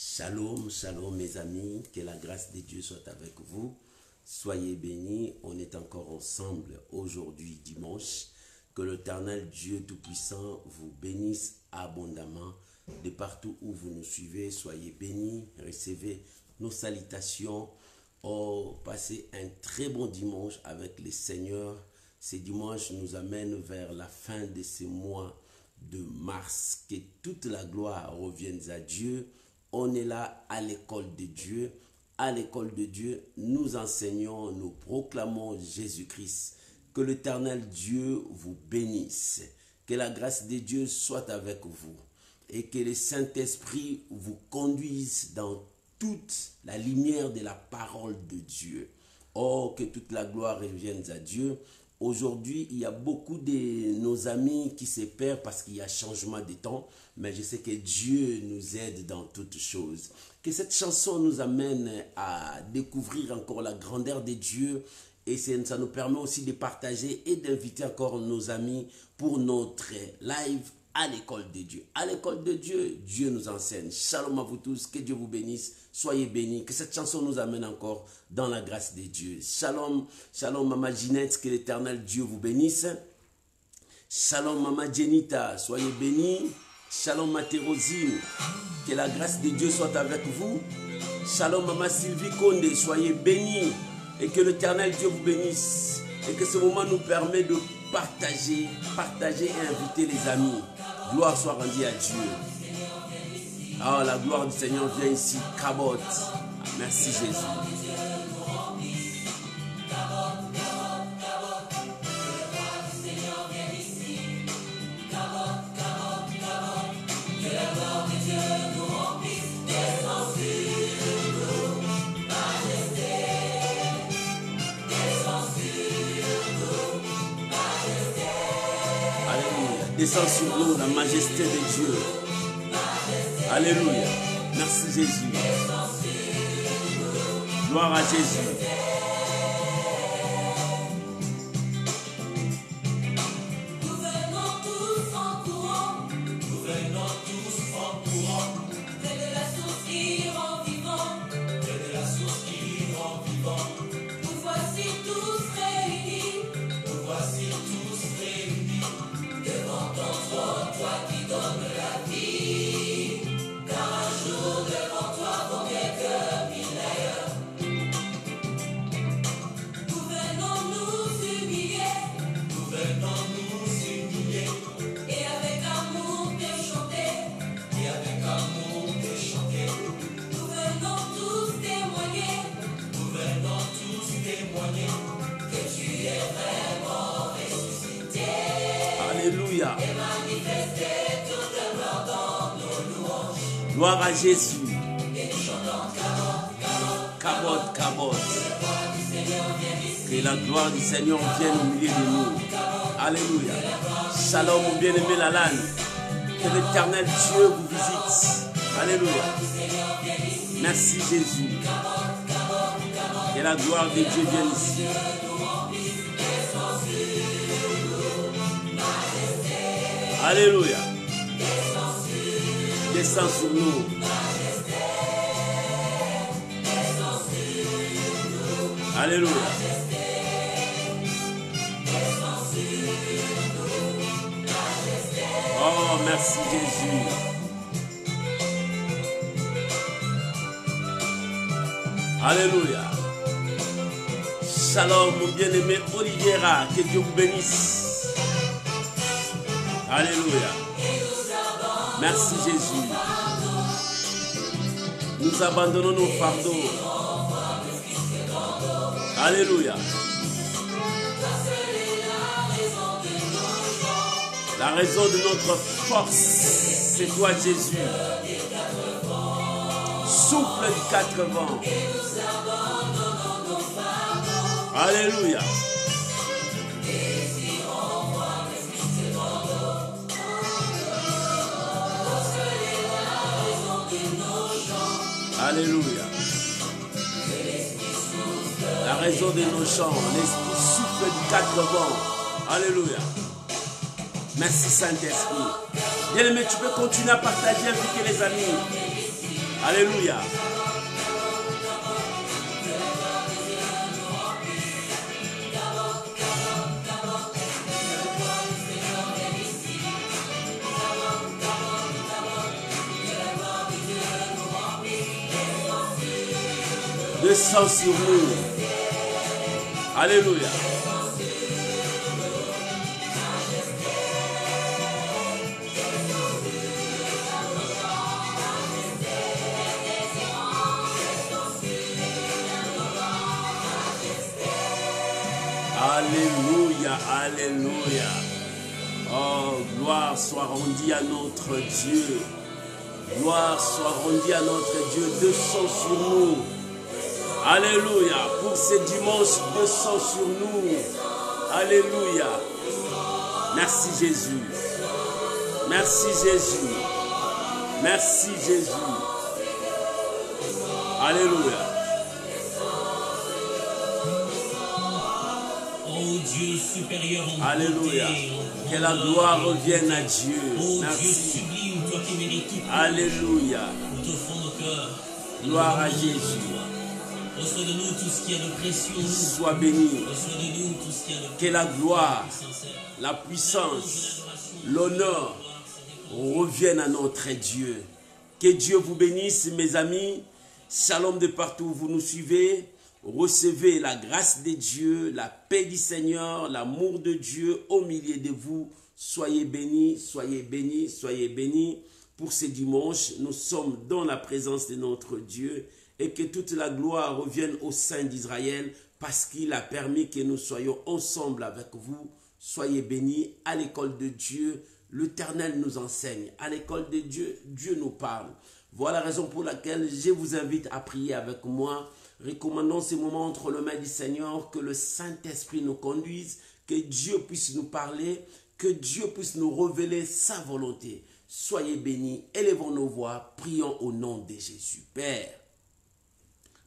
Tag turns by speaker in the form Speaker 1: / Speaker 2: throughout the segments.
Speaker 1: Shalom, shalom mes amis, que la grâce de Dieu soit avec vous. Soyez bénis, on est encore ensemble aujourd'hui dimanche. Que l'Éternel Dieu Tout-Puissant vous bénisse abondamment. De partout où vous nous suivez, soyez bénis, recevez nos salutations. Oh, passez un très bon dimanche avec le Seigneur. Ce dimanche nous amène vers la fin de ce mois de mars. Que toute la gloire revienne à Dieu. On est là à l'école de Dieu. À l'école de Dieu, nous enseignons, nous proclamons Jésus-Christ. Que l'Éternel Dieu vous bénisse. Que la grâce de Dieu soit avec vous. Et que le Saint-Esprit vous conduise dans toute la lumière de la parole de Dieu. Oh, que toute la gloire revienne à Dieu. Aujourd'hui, il y a beaucoup de nos amis qui se perdent parce qu'il y a changement de temps. Mais je sais que Dieu nous aide dans toutes choses. Que cette chanson nous amène à découvrir encore la grandeur de Dieu. Et ça nous permet aussi de partager et d'inviter encore nos amis pour notre live à l'école de Dieu. À l'école de Dieu, Dieu nous enseigne. Shalom à vous tous, que Dieu vous bénisse. Soyez bénis, que cette chanson nous amène encore dans la grâce de Dieu. Shalom, shalom Maman Ginette, que l'Éternel Dieu vous bénisse. Shalom Maman Jenita, soyez bénis. Shalom Matérosine, que la grâce de Dieu soit avec vous. Shalom Maman Sylvie Konde, soyez bénis. Et que l'Éternel Dieu vous bénisse. Et que ce moment nous permet de partager et inviter les amis. Gloire soit rendue à Dieu. Ah, la gloire du Seigneur vient ici. Cabot. Merci Jésus. Descends sur nous la majesté de Dieu. Alléluia. Merci Jésus. Gloire à Jésus.
Speaker 2: Nous venons tous en courant. Nous venons tous en courant. Près de la source qui rend vivant. Près de la source qui rend vivant. Nous voici tous réunis. Nous voici tous réunis. Devant ton trône, toi qui donnes la vie. Car un jour devant toi vaut mieux que mille ailleurs. Nous venons nous humilier. Nous venons nous humilier. Et avec amour te chanter. Et avec amour te chanter. Nous venons tous témoigner. Nous venons tous témoigner que tu es vraiment ressuscité.
Speaker 1: Alléluia.
Speaker 2: Et manifester toute demeure dans nos louanges.
Speaker 1: Gloire à Jésus.
Speaker 2: Et nous chantons
Speaker 1: Cabot, cabot.
Speaker 2: du Seigneur vient ici.
Speaker 1: Que la gloire du Seigneur vienne au milieu de nous. Alléluia. Shalom, mon bien-aimé Lalanne. Que l'Éternel Dieu vous visite. Alléluia. Merci Jésus. Que la gloire de Dieu vienne ici. Alléluia. Descends sur nous. Alléluia. Oh, merci Jésus. Alléluia. Shalom, mon bien-aimé Oliviera. Que Dieu vous bénisse. Alléluia. Merci Jésus. Nous abandonnons nos fardeaux. Alléluia. La raison de notre force, c'est toi Jésus. Souffle du quatre vents. Alléluia. Alléluia. La raison de nos chants, l'esprit souffle du quatre vents. Alléluia. Merci Saint-Esprit. Bien-aimé, tu peux continuer à partager, inviter les amis. Alléluia. Descends sur nous. Alléluia. Alléluia, alléluia. Oh, gloire soit rendue à notre Dieu. Gloire soit rendue à notre Dieu. Descends sur nous. Alléluia. Pour ce dimanche, descends sur nous. Alléluia. Merci Jésus. Merci Jésus. Merci Jésus. Alléluia.
Speaker 2: Oh Dieu supérieur en
Speaker 1: Alléluia.
Speaker 2: bonté, en
Speaker 1: Que la gloire revienne à Dieu.
Speaker 2: Oh Dieu
Speaker 1: Merci.
Speaker 2: sublime, toi qui mérites tout.
Speaker 1: Alléluia.
Speaker 2: Nous t'offrons nos cœurs.
Speaker 1: Gloire à
Speaker 2: Nous t'offrons
Speaker 1: Jésus.
Speaker 2: toi. Reçois de nous tout ce qu'il y a de précieux en nous.
Speaker 1: Sois béni.
Speaker 2: Reçois de nous tout ce qu'il y a de
Speaker 1: Que la gloire,
Speaker 2: sincère.
Speaker 1: la puissance, l'honneur reviennent à notre Dieu. Que Dieu vous bénisse, mes amis. Shalom de partout où vous nous suivez. Recevez la grâce de Dieu, la paix du Seigneur, l'amour de Dieu au milieu de vous. Soyez bénis, soyez bénis, soyez bénis. Pour ce dimanche, nous sommes dans la présence de notre Dieu et que toute la gloire revienne au sein d'Israël parce qu'il a permis que nous soyons ensemble avec vous. Soyez bénis à l'école de Dieu. L'Éternel nous enseigne. À l'école de Dieu, Dieu nous parle. Voilà la raison pour laquelle je vous invite à prier avec moi. Recommandons ces moments entre les mains du Seigneur, que le Saint-Esprit nous conduise, que Dieu puisse nous parler, que Dieu puisse nous révéler sa volonté. Soyez bénis, élevons nos voix, prions au nom de Jésus. Père,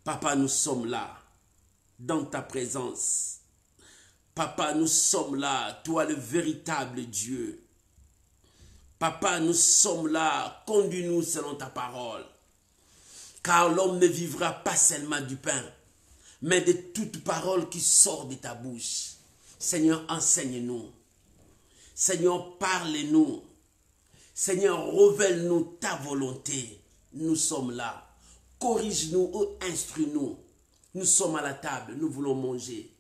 Speaker 1: Papa, nous sommes là, dans ta présence. Papa, nous sommes là, toi le véritable Dieu. Papa, nous sommes là, conduis-nous selon ta parole. Car l'homme ne vivra pas seulement du pain, mais de toute parole qui sort de ta bouche. Seigneur, enseigne-nous. Seigneur, parle-nous. Seigneur, révèle-nous ta volonté. Nous sommes là. Corrige-nous ou instruis-nous. Nous sommes à la table, nous voulons manger.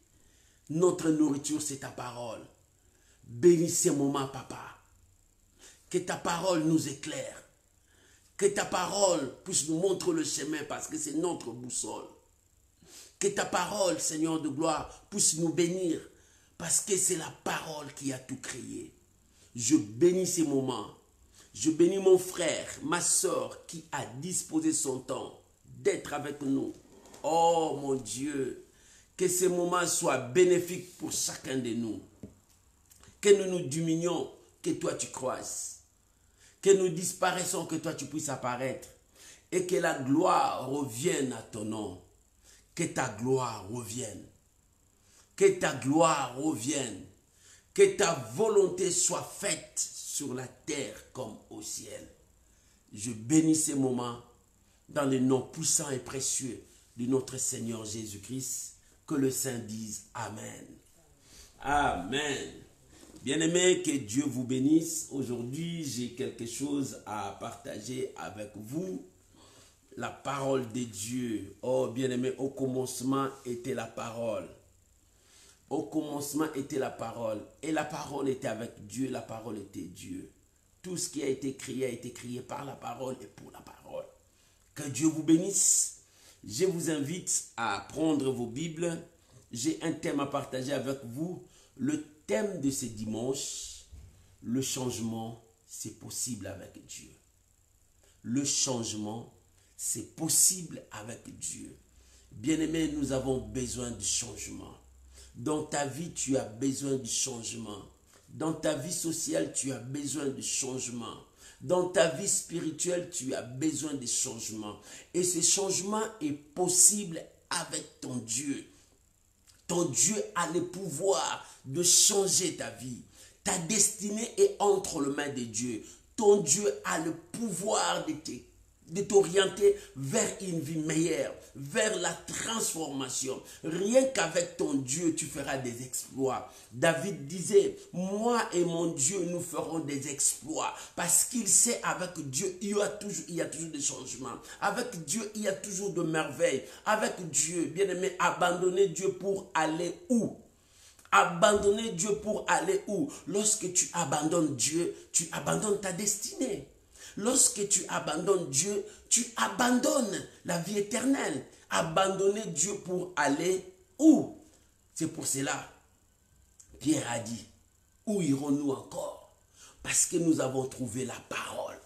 Speaker 1: Notre nourriture, c'est ta parole. Bénis ces moments, Papa. Que ta parole nous éclaire. Que ta parole puisse nous montrer le chemin parce que c'est notre boussole. Que ta parole, Seigneur de gloire, puisse nous bénir parce que c'est la parole qui a tout créé. Je bénis ces moments. Je bénis mon frère, ma soeur qui a disposé son temps d'être avec nous. Oh mon Dieu, que ces moments soient bénéfiques pour chacun de nous. Que nous nous diminuions, que toi tu croisses. Que nous disparaissons, que toi tu puisses apparaître. Et que la gloire revienne à ton nom. Que ta gloire revienne. Que ta gloire revienne. Que ta volonté soit faite sur la terre comme au ciel. Je bénis ces moments dans le nom puissant et précieux de notre Seigneur Jésus-Christ. Que le Saint dise Amen. Amen. Bien-aimés, que Dieu vous bénisse. Aujourd'hui, j'ai quelque chose à partager avec vous. La parole de Dieu. Oh, bien-aimés, au commencement était la parole. Au commencement était la parole. Et la parole était avec Dieu. La parole était Dieu. Tout ce qui a été créé par la parole et pour la parole. Que Dieu vous bénisse. Je vous invite à prendre vos Bibles. J'ai un thème à partager avec vous. Le thème de ce dimanche, le changement, c'est possible avec Dieu. Le changement, c'est possible avec Dieu. Bien-aimés, nous avons besoin de changement. Dans ta vie, tu as besoin de changement. Dans ta vie sociale, tu as besoin de changement. Dans ta vie spirituelle, tu as besoin de changement. Et ce changement est possible avec ton Dieu. Ton Dieu a le pouvoir de changer ta vie. Ta destinée est entre les mains de Dieu. Ton Dieu a le pouvoir de te de t'orienter vers une vie meilleure, vers la transformation. Rien qu'avec ton Dieu, tu feras des exploits. David disait, moi et mon Dieu, nous ferons des exploits. Parce qu'il sait, avec Dieu, il y a toujours des changements. Avec Dieu, il y a toujours de merveilles. Avec Dieu, bien-aimé, abandonner Dieu pour aller où? Abandonner Dieu pour aller où? Lorsque tu abandonnes Dieu, tu abandonnes ta destinée. Lorsque tu abandonnes Dieu, tu abandonnes la vie éternelle. Abandonner Dieu pour aller où? C'est pour cela, Pierre a dit, où irons-nous encore? Parce que nous avons trouvé la parole.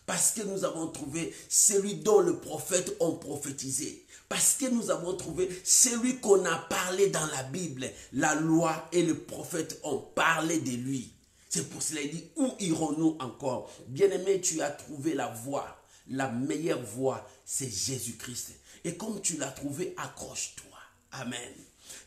Speaker 1: Parce que nous avons trouvé celui dont le prophète ont prophétisé. Parce que nous avons trouvé celui qu'on a parlé dans la Bible. La loi et le prophète ont parlé de lui. C'est pour cela qu'il dit, où irons-nous encore? Bien-aimé, tu as trouvé la voie. La meilleure voie, c'est Jésus-Christ. Et comme tu l'as trouvé, accroche-toi. Amen.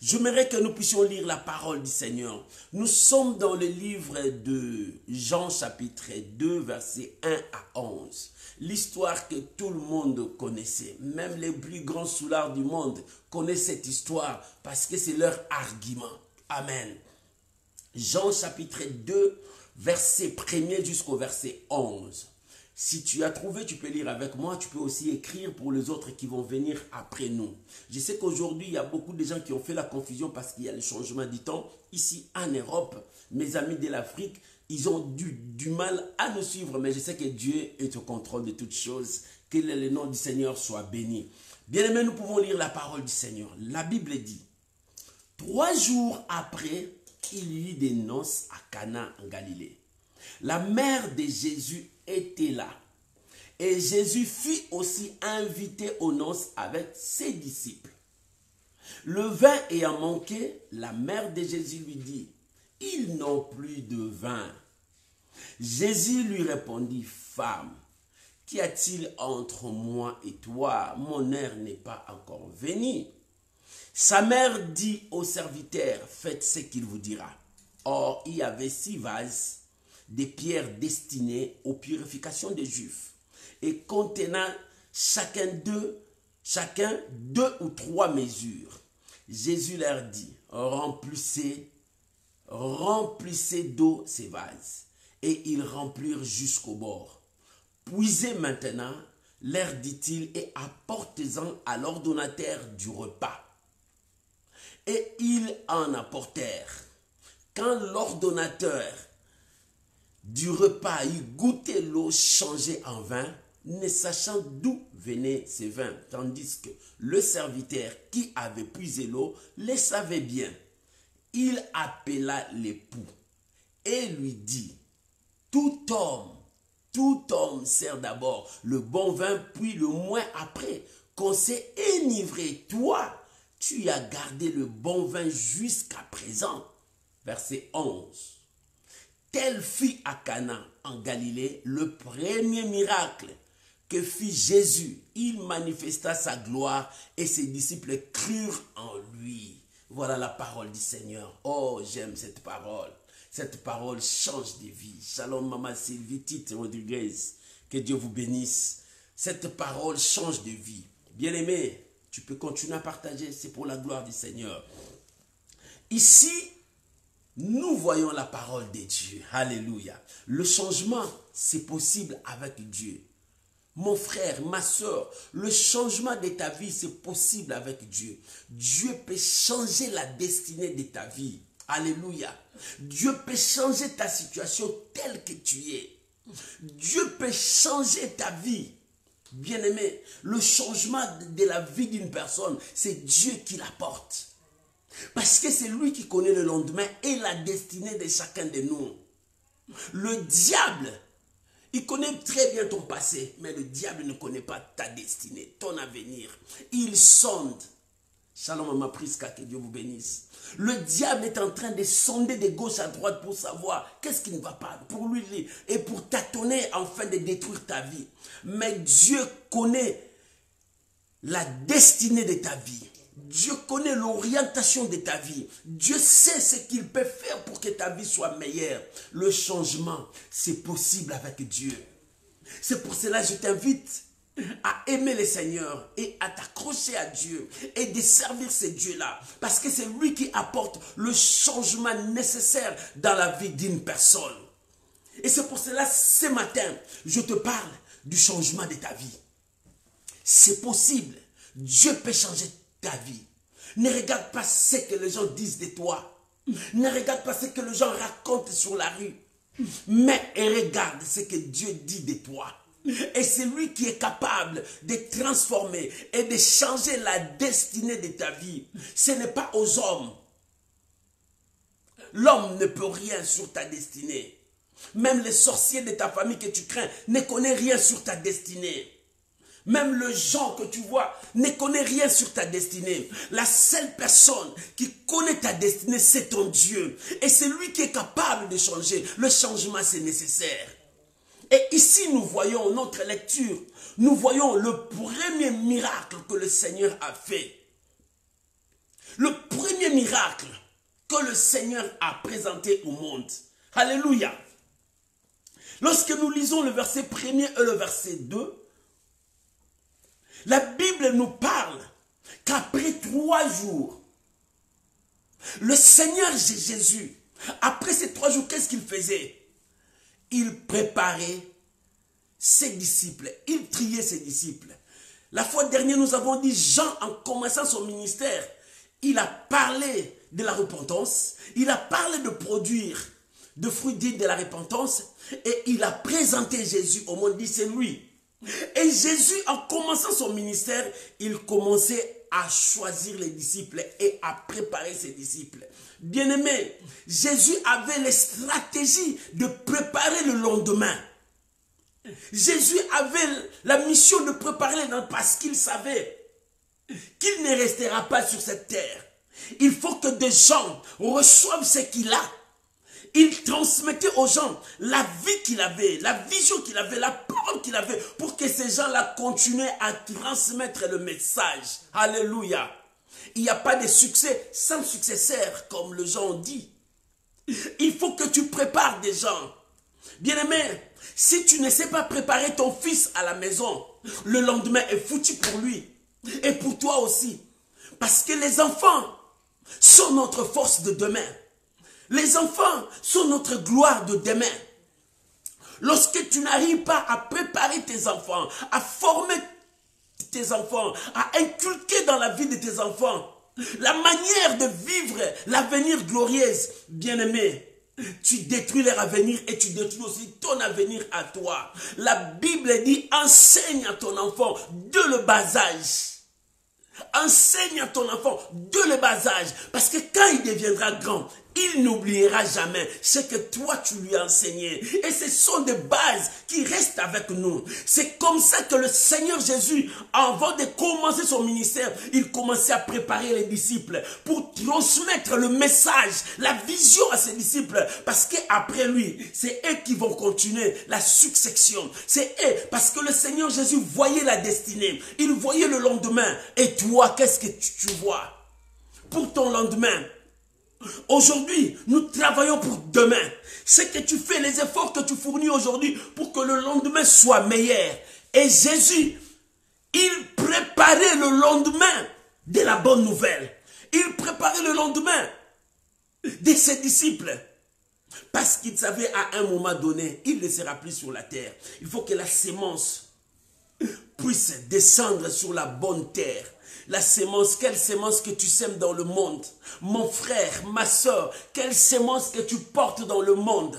Speaker 1: J'aimerais que nous puissions lire la parole du Seigneur. Nous sommes dans le livre de Jean chapitre 2, versets 1 à 11. L'histoire que tout le monde connaissait. Même les plus grands soulards du monde connaissent cette histoire parce que c'est leur argument. Amen. Jean chapitre 2, verset 1er jusqu'au verset 11. Si tu as trouvé, tu peux lire avec moi. Tu peux aussi écrire pour les autres qui vont venir après nous. Je sais qu'aujourd'hui, il y a beaucoup de gens qui ont fait la confusion parce qu'il y a le changement du temps. Ici, en Europe, mes amis de l'Afrique, ils ont du mal à nous suivre. Mais je sais que Dieu est au contrôle de toutes choses. Que le nom du Seigneur soit béni. Bien-aimés, nous pouvons lire la parole du Seigneur. La Bible dit, 3 jours après, il y eut des noces à Cana en Galilée. La mère de Jésus était là. Et Jésus fut aussi invité aux noces avec ses disciples. Le vin ayant manqué, la mère de Jésus lui dit, ils n'ont plus de vin. Jésus lui répondit, femme, qu'y a-t-il entre moi et toi? Mon heure n'est pas encore venue. Sa mère dit au serviteur, faites ce qu'il vous dira. Or, il y avait 6 vases, des pierres destinées aux purifications des Juifs, et contenant chacun deux ou 3 mesures. Jésus leur dit, remplissez d'eau ces vases. Et ils remplirent jusqu'au bord. Puisez maintenant, leur dit-il, et apportez-en à l'ordonnateur du repas. Et ils en apportèrent. Quand l'ordonnateur du repas eut goûté l'eau changée en vin, ne sachant d'où venait ce vin, tandis que le serviteur qui avait puisé l'eau le savait bien, il appela l'époux et lui dit, tout homme sert d'abord le bon vin, puis le moins après, qu'on s'est enivré. Toi, tu as gardé le bon vin jusqu'à présent. Verset 11. Tel fut à Cana en Galilée le premier miracle que fit Jésus. Il manifesta sa gloire et ses disciples crurent en lui. Voilà la parole du Seigneur. Oh, j'aime cette parole. Cette parole change de vie. Shalom, Maman Sylvie Tite Rodriguez. Que Dieu vous bénisse. Cette parole change de vie. Bien-aimé, tu peux continuer à partager. C'est pour la gloire du Seigneur. Ici, nous voyons la parole de Dieu. Alléluia. Le changement, c'est possible avec Dieu. Mon frère, ma soeur, le changement de ta vie, c'est possible avec Dieu. Dieu peut changer la destinée de ta vie. Alléluia. Dieu peut changer ta situation telle que tu es. Dieu peut changer ta vie. Bien-aimé, le changement de la vie d'une personne, c'est Dieu qui l'apporte. Parce que c'est lui qui connaît le lendemain et la destinée de chacun de nous. Le diable, il connaît très bien ton passé, mais le diable ne connaît pas ta destinée, ton avenir. Il sonde. Shalom, Maman Priska, que Dieu vous bénisse. Le diable est en train de sonder de gauche à droite pour savoir qu'est-ce qui ne va pas pour lui et pour tâtonner afin de détruire ta vie. Mais Dieu connaît la destinée de ta vie. Dieu connaît l'orientation de ta vie. Dieu sait ce qu'il peut faire pour que ta vie soit meilleure. Le changement, c'est possible avec Dieu. C'est pour cela que je t'invite à aimer le Seigneur et à t'accrocher à Dieu et de servir ce Dieu-là. Parce que c'est lui qui apporte le changement nécessaire dans la vie d'une personne. Et c'est pour cela, ce matin, je te parle du changement de ta vie. C'est possible. Dieu peut changer ta vie. Ne regarde pas ce que les gens disent de toi. Ne regarde pas ce que les gens racontent sur la rue. Mais regarde ce que Dieu dit de toi. Et c'est lui qui est capable de transformer et de changer la destinée de ta vie. Ce n'est pas aux hommes. L'homme ne peut rien sur ta destinée. Même les sorciers de ta famille que tu crains ne connaissent rien sur ta destinée. Même le gens que tu vois ne connaît rien sur ta destinée. La seule personne qui connaît ta destinée, c'est ton Dieu. Et c'est lui qui est capable de changer. Le changement, c'est nécessaire. Et ici, nous voyons notre lecture. Nous voyons le premier miracle que le Seigneur a fait. Le premier miracle que le Seigneur a présenté au monde. Alléluia. Lorsque nous lisons le verset 1er et le verset 2, la Bible nous parle qu'après 3 jours, le Seigneur Jésus, après ces 3 jours, qu'est-ce qu'il faisait? Il préparait ses disciples, il triait ses disciples. La fois dernière, nous avons dit, Jean, en commençant son ministère, il a parlé de la repentance, il a parlé de produire de fruits dignes de la repentance, et il a présenté Jésus au monde, dit c'est lui. Et Jésus, en commençant son ministère, il commençait à choisir les disciples et à préparer ses disciples. Bien-aimés, Jésus avait les stratégies de préparer le lendemain. Jésus avait la mission de préparer le lendemain parce qu'il savait qu'il ne restera pas sur cette terre. Il faut que des gens reçoivent ce qu'il a. Il transmettait aux gens la vie qu'il avait, la vision qu'il avait, la parole qu'il avait, pour que ces gens-là continuaient à transmettre le message. Alléluia. Il n'y a pas de succès sans successeur, comme les gens ont dit. Il faut que tu prépares des gens. Bien-aimé, si tu ne sais pas préparer ton fils à la maison, le lendemain est foutu pour lui et pour toi aussi. Parce que les enfants sont notre force de demain. Les enfants sont notre gloire de demain. Lorsque tu n'arrives pas à préparer tes enfants, à former tes enfants, à inculquer dans la vie de tes enfants la manière de vivre l'avenir glorieuse, bien-aimé, tu détruis leur avenir et tu détruis aussi ton avenir à toi. La Bible dit, enseigne à ton enfant dès le bas âge. Enseigne à ton enfant dès le bas âge, parce que quand il deviendra grand, il n'oubliera jamais ce que toi tu lui as enseigné. Et ce sont des bases qui restent avec nous. C'est comme ça que le Seigneur Jésus, avant de commencer son ministère, il commençait à préparer les disciples pour transmettre le message, la vision à ses disciples. Parce qu'après lui, c'est eux qui vont continuer la succession. C'est eux, parce que le Seigneur Jésus voyait la destinée. Il voyait le lendemain. Et toi, qu'est-ce que tu vois pour ton lendemain? Aujourd'hui, nous travaillons pour demain. Ce que tu fais, les efforts que tu fournis aujourd'hui pour que le lendemain soit meilleur. Et Jésus, il préparait le lendemain de la bonne nouvelle. Il préparait le lendemain de ses disciples. Parce qu'il savait à un moment donné, il ne sera plus sur la terre. Il faut que la sémence puisse descendre sur la bonne terre. La sémence, quelle sémence que tu sèmes dans le monde? Mon frère, ma soeur, quelle sémence que tu portes dans le monde?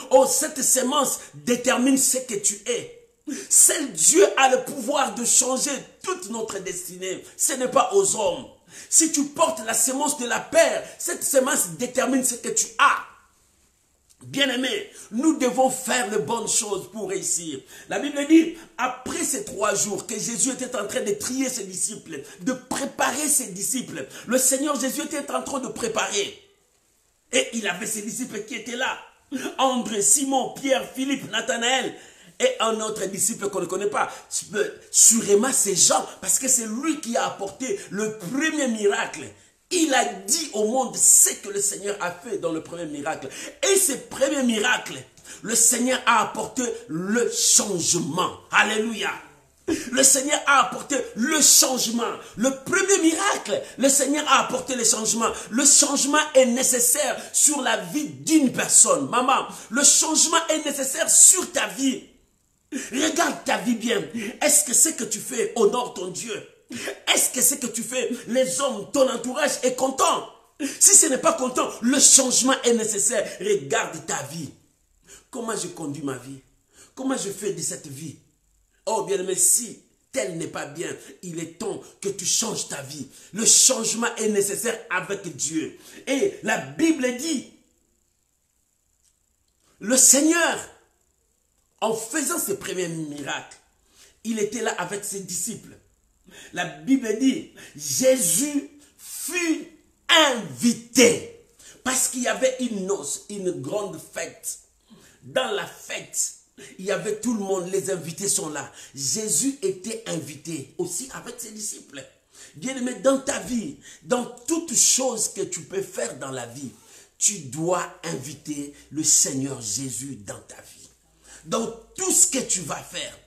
Speaker 1: Oh, cette sémence détermine ce que tu es. Seul Dieu a le pouvoir de changer toute notre destinée. Ce n'est pas aux hommes. Si tu portes la sémence de la paix, cette sémence détermine ce que tu as. Bien-aimés, nous devons faire les bonnes choses pour réussir. La Bible dit, après ces 3 jours que Jésus était en train de trier ses disciples, de préparer ses disciples, le Seigneur Jésus était en train de préparer. Et il avait ses disciples qui étaient là. André, Simon, Pierre, Philippe, Nathanaël et un autre disciple qu'on ne connaît pas. Sûrement c'est Jean, parce que c'est lui qui a apporté le premier miracle. Il a dit au monde ce que le Seigneur a fait dans le premier miracle. Et ce premier miracle, le Seigneur a apporté le changement. Alléluia. Le Seigneur a apporté le changement. Le premier miracle, le Seigneur a apporté le changement. Le changement est nécessaire sur la vie d'une personne. Maman, le changement est nécessaire sur ta vie. Regarde ta vie bien. Est-ce que ce que tu fais honore ton Dieu? Est-ce que ce que tu fais, les hommes, ton entourage est content? Si ce n'est pas content, le changement est nécessaire. Regarde ta vie. Comment je conduis ma vie? Comment je fais de cette vie? Oh bien-aimé, si tel n'est pas bien, il est temps que tu changes ta vie. Le changement est nécessaire avec Dieu. Et la Bible dit, le Seigneur, en faisant ses premiers miracles, il était là avec ses disciples. La Bible dit, Jésus fut invité parce qu'il y avait une noce, une grande fête. Dans la fête, il y avait tout le monde, les invités sont là. Jésus était invité aussi avec ses disciples. Bien-aimé, dans ta vie, dans toute chose que tu peux faire dans la vie, tu dois inviter le Seigneur Jésus dans ta vie. Dans tout ce que tu vas faire,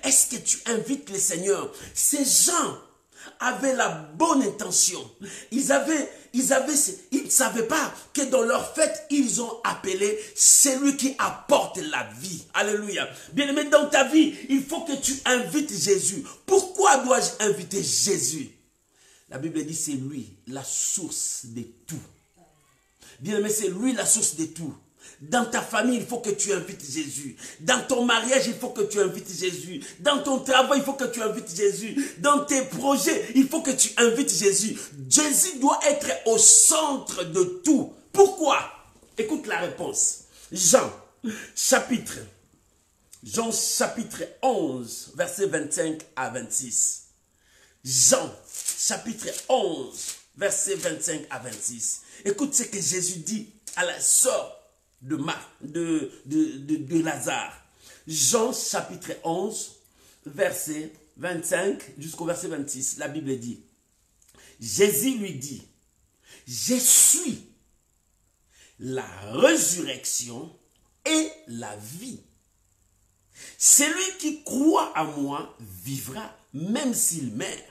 Speaker 1: est-ce que tu invites le Seigneur? Ces gens avaient la bonne intention. Ils ne savaient pas que dans leur fête, ils ont appelé celui qui apporte la vie. Alléluia. Bien-aimé, dans ta vie, il faut que tu invites Jésus. Pourquoi dois-je inviter Jésus? La Bible dit c'est lui la source de tout. Bien-aimé, c'est lui la source de tout. Dans ta famille, il faut que tu invites Jésus. Dans ton mariage, il faut que tu invites Jésus. Dans ton travail, il faut que tu invites Jésus. Dans tes projets, il faut que tu invites Jésus. Jésus doit être au centre de tout. Pourquoi? Écoute la réponse. Jean chapitre 11, versets 25 à 26. Jean chapitre 11, versets 25 à 26. Écoute ce que Jésus dit à la sœur de Lazare. Jean chapitre 11, verset 25 jusqu'au verset 26. La Bible dit, Jésus lui dit, je suis la résurrection et la vie. Celui qui croit à moi vivra même s'il meurt.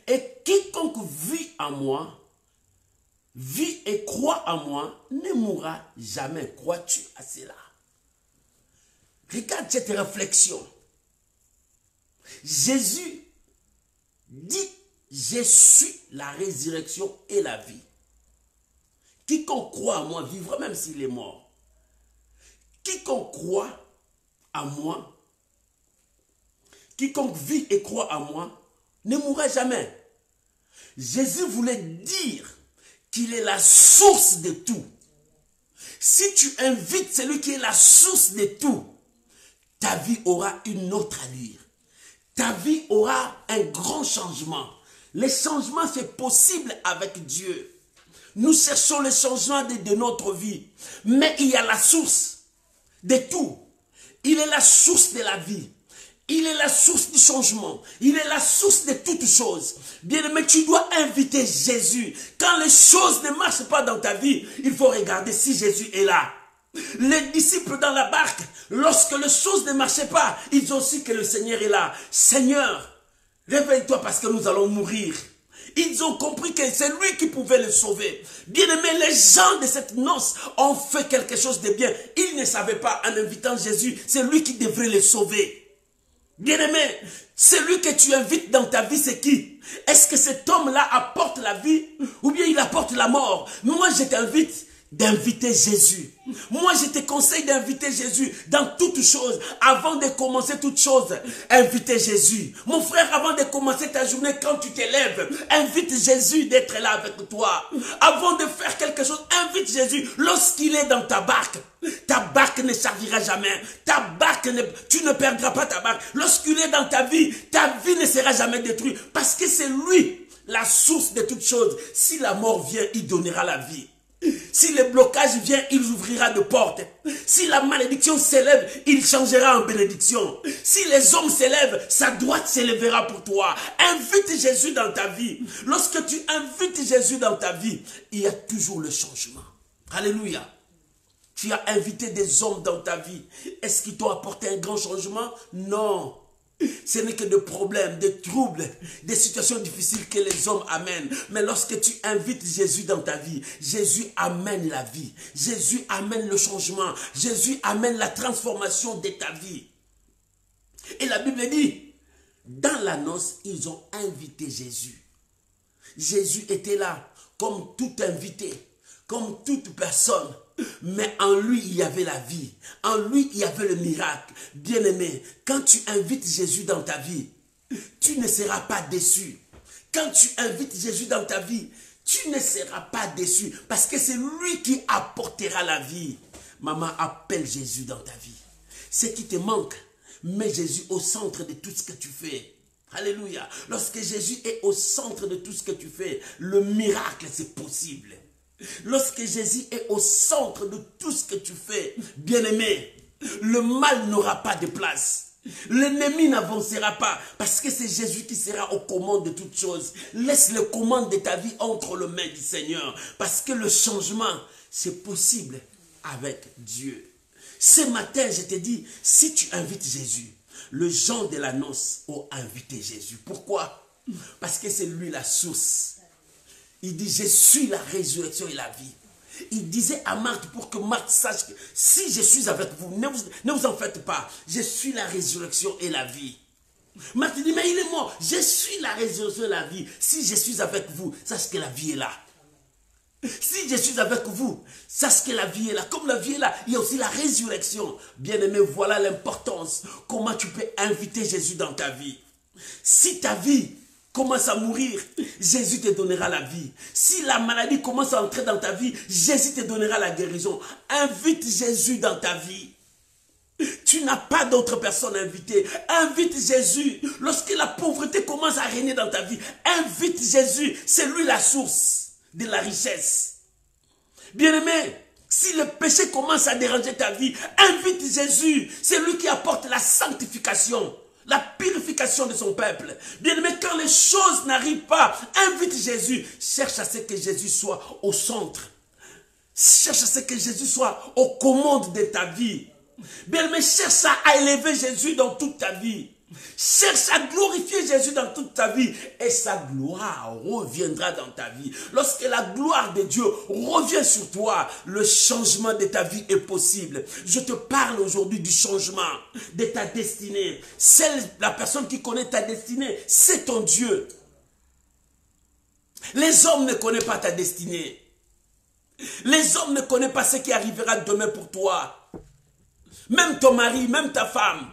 Speaker 1: Et quiconque vit en moi, vit et croit en moi, ne mourra jamais. Crois-tu à cela? Regarde cette réflexion. Jésus dit, je suis la résurrection et la vie. Quiconque croit en moi vivra même s'il est mort. Quiconque croit en moi, quiconque vit et croit en moi, ne mourra jamais. Jésus voulait dire qu'il est la source de tout. Si tu invites celui qui est la source de tout, ta vie aura une autre allure. Ta vie aura un grand changement. Le changement, c'est possible avec Dieu. Nous cherchons le changement de notre vie. Mais il y a la source de tout. Il est la source de la vie. Il est la source du changement. Il est la source de toutes choses. Bien-aimé, tu dois inviter Jésus. Quand les choses ne marchent pas dans ta vie, il faut regarder si Jésus est là. Les disciples dans la barque, lorsque les choses ne marchaient pas, ils ont su que le Seigneur est là. Seigneur, réveille-toi parce que nous allons mourir. Ils ont compris que c'est lui qui pouvait les sauver. Bien-aimés, les gens de cette noce ont fait quelque chose de bien. Ils ne savaient pas, en invitant Jésus, c'est lui qui devrait les sauver. Bien-aimé, celui que tu invites dans ta vie, c'est qui? Est-ce que cet homme-là apporte la vie ou bien il apporte la mort? Moi, je t'invite d'inviter Jésus. Moi, je te conseille d'inviter Jésus dans toutes choses. Avant de commencer toutes choses, invite Jésus. Mon frère, avant de commencer ta journée, quand tu te lèves, invite Jésus d'être là avec toi. Avant de faire quelque chose, invite Jésus. Lorsqu'il est dans ta barque ne servira jamais. Tu ne perdras pas ta barque. Lorsqu'il est dans ta vie ne sera jamais détruite. Parce que c'est lui, la source de toutes choses. Si la mort vient, il donnera la vie. Si le blocage vient, il ouvrira de portes. Si la malédiction s'élève, il changera en bénédiction. Si les hommes s'élèvent, sa droite s'élèvera pour toi. Invite Jésus dans ta vie. Lorsque tu invites Jésus dans ta vie, il y a toujours le changement. Alléluia. Tu as invité des hommes dans ta vie. Est-ce qu'ils t'ont apporté un grand changement? Non. Ce n'est que des problèmes, des troubles, des situations difficiles que les hommes amènent. Mais lorsque tu invites Jésus dans ta vie, Jésus amène la vie. Jésus amène le changement. Jésus amène la transformation de ta vie. Et la Bible dit, dans la noce, ils ont invité Jésus. Jésus était là, comme tout invité, comme toute personne. Mais en lui, il y avait la vie. En lui, il y avait le miracle. Bien-aimé, quand tu invites Jésus dans ta vie, tu ne seras pas déçu. Quand tu invites Jésus dans ta vie, tu ne seras pas déçu. Parce que c'est lui qui apportera la vie. Maman, appelle Jésus dans ta vie. Ce qui te manque, mets Jésus au centre de tout ce que tu fais. Alléluia. Lorsque Jésus est au centre de tout ce que tu fais, le miracle, c'est possible. Lorsque Jésus est au centre de tout ce que tu fais, bien-aimé, le mal n'aura pas de place. L'ennemi n'avancera pas parce que c'est Jésus qui sera aux commandes de toutes choses. Laisse les commandes de ta vie entre les mains du Seigneur parce que le changement, c'est possible avec Dieu. Ce matin, je te dis, si tu invites Jésus, le gens de la noce ont invité Jésus. Pourquoi? Parce que c'est lui la source. Il dit, je suis la résurrection et la vie. Il disait à Marthe pour que Marthe sache que si je suis avec vous, ne vous en faites pas. Je suis la résurrection et la vie. Marthe dit, mais il est mort. Je suis la résurrection et la vie. Si je suis avec vous, sache que la vie est là. Si je suis avec vous, sache que la vie est là. Comme la vie est là, il y a aussi la résurrection. Bien-aimé, voilà l'importance. Comment tu peux inviter Jésus dans ta vie. Si ta vie commence à mourir, Jésus te donnera la vie. Si la maladie commence à entrer dans ta vie, Jésus te donnera la guérison. Invite Jésus dans ta vie. Tu n'as pas d'autre personne à inviter. Invite Jésus. Lorsque la pauvreté commence à régner dans ta vie, invite Jésus. C'est lui la source de la richesse. Bien-aimé, si le péché commence à déranger ta vie, invite Jésus. C'est lui qui apporte la sanctification, la purification de son peuple. Bien-aimé, quand les choses n'arrivent pas, invite Jésus. Cherche à ce que Jésus soit au centre. Cherche à ce que Jésus soit aux commandes de ta vie. Bien-aimé, cherche à élever Jésus dans toute ta vie. Cherche à glorifier Jésus dans toute ta vie. Et sa gloire reviendra dans ta vie. Lorsque la gloire de Dieu revient sur toi, le changement de ta vie est possible. Je te parle aujourd'hui du changement de ta destinée. La personne qui connaît ta destinée, c'est ton Dieu. Les hommes ne connaissent pas ta destinée. Les hommes ne connaissent pas ce qui arrivera demain pour toi. Même ton mari, même ta femme,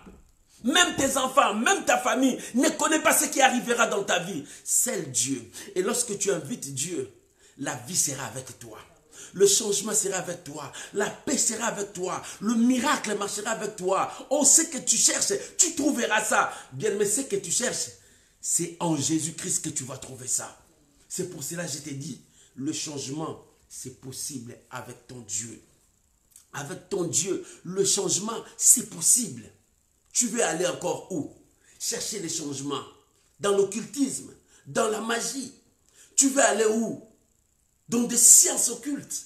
Speaker 1: même tes enfants, même ta famille ne connaît pas ce qui arrivera dans ta vie. Seul Dieu. Et lorsque tu invites Dieu, la vie sera avec toi. Le changement sera avec toi. La paix sera avec toi. Le miracle marchera avec toi. On sait que tu cherches, tu trouveras ça. Bien, mais ce que tu cherches, c'est en Jésus-Christ que tu vas trouver ça. C'est pour cela que je t'ai dit, le changement, c'est possible avec ton Dieu. Avec ton Dieu, le changement, c'est possible. Tu veux aller encore où? Chercher les changements. Dans l'occultisme, dans la magie. Tu veux aller où? Dans des sciences occultes.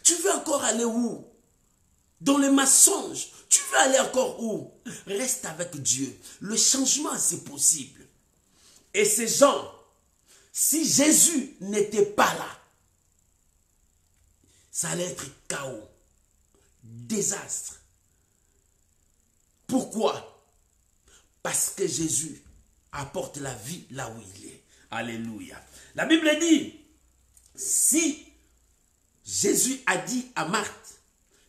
Speaker 1: Tu veux encore aller où? Dans les mensonges. Tu veux aller encore où? Reste avec Dieu. Le changement, c'est possible. Et ces gens, si Jésus n'était pas là, ça allait être chaos, désastre. Pourquoi? Parce que Jésus apporte la vie là où il est. Alléluia. La Bible dit, si Jésus a dit à Marthe,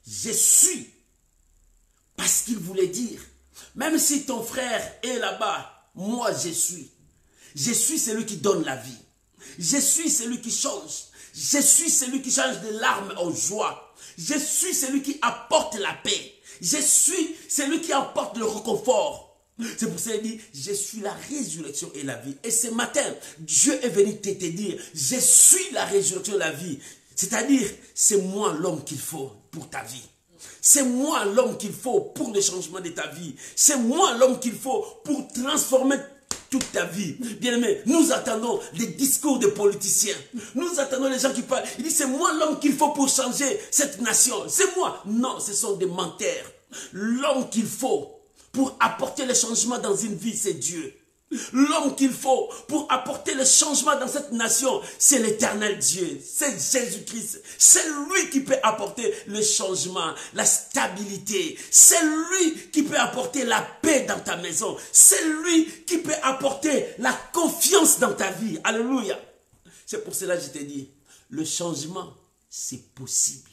Speaker 1: je suis, parce qu'il voulait dire, même si ton frère est là-bas, moi je suis. Je suis celui qui donne la vie. Je suis celui qui change. Je suis celui qui change de larmes en joie. Je suis celui qui apporte la paix. Je suis celui qui apporte le réconfort. C'est pour ça qu'il dit, je suis la résurrection et la vie. Et ce matin, Dieu est venu te dire, je suis la résurrection et la vie. C'est-à-dire, c'est moi l'homme qu'il faut pour ta vie. C'est moi l'homme qu'il faut pour le changement de ta vie. C'est moi l'homme qu'il faut pour transformer toute ta vie. Bien-aimé, nous attendons les discours des politiciens. Nous attendons les gens qui parlent. Il dit, c'est moi l'homme qu'il faut pour changer cette nation. C'est moi. Non, ce sont des menteurs. L'homme qu'il faut pour apporter le changement dans une vie, c'est Dieu. L'homme qu'il faut pour apporter le changement dans cette nation, c'est l'Éternel Dieu, c'est Jésus-Christ. C'est lui qui peut apporter le changement, la stabilité. C'est lui qui peut apporter la paix dans ta maison. C'est lui qui peut apporter la confiance dans ta vie. Alléluia. C'est pour cela que je t'ai dit, le changement, c'est possible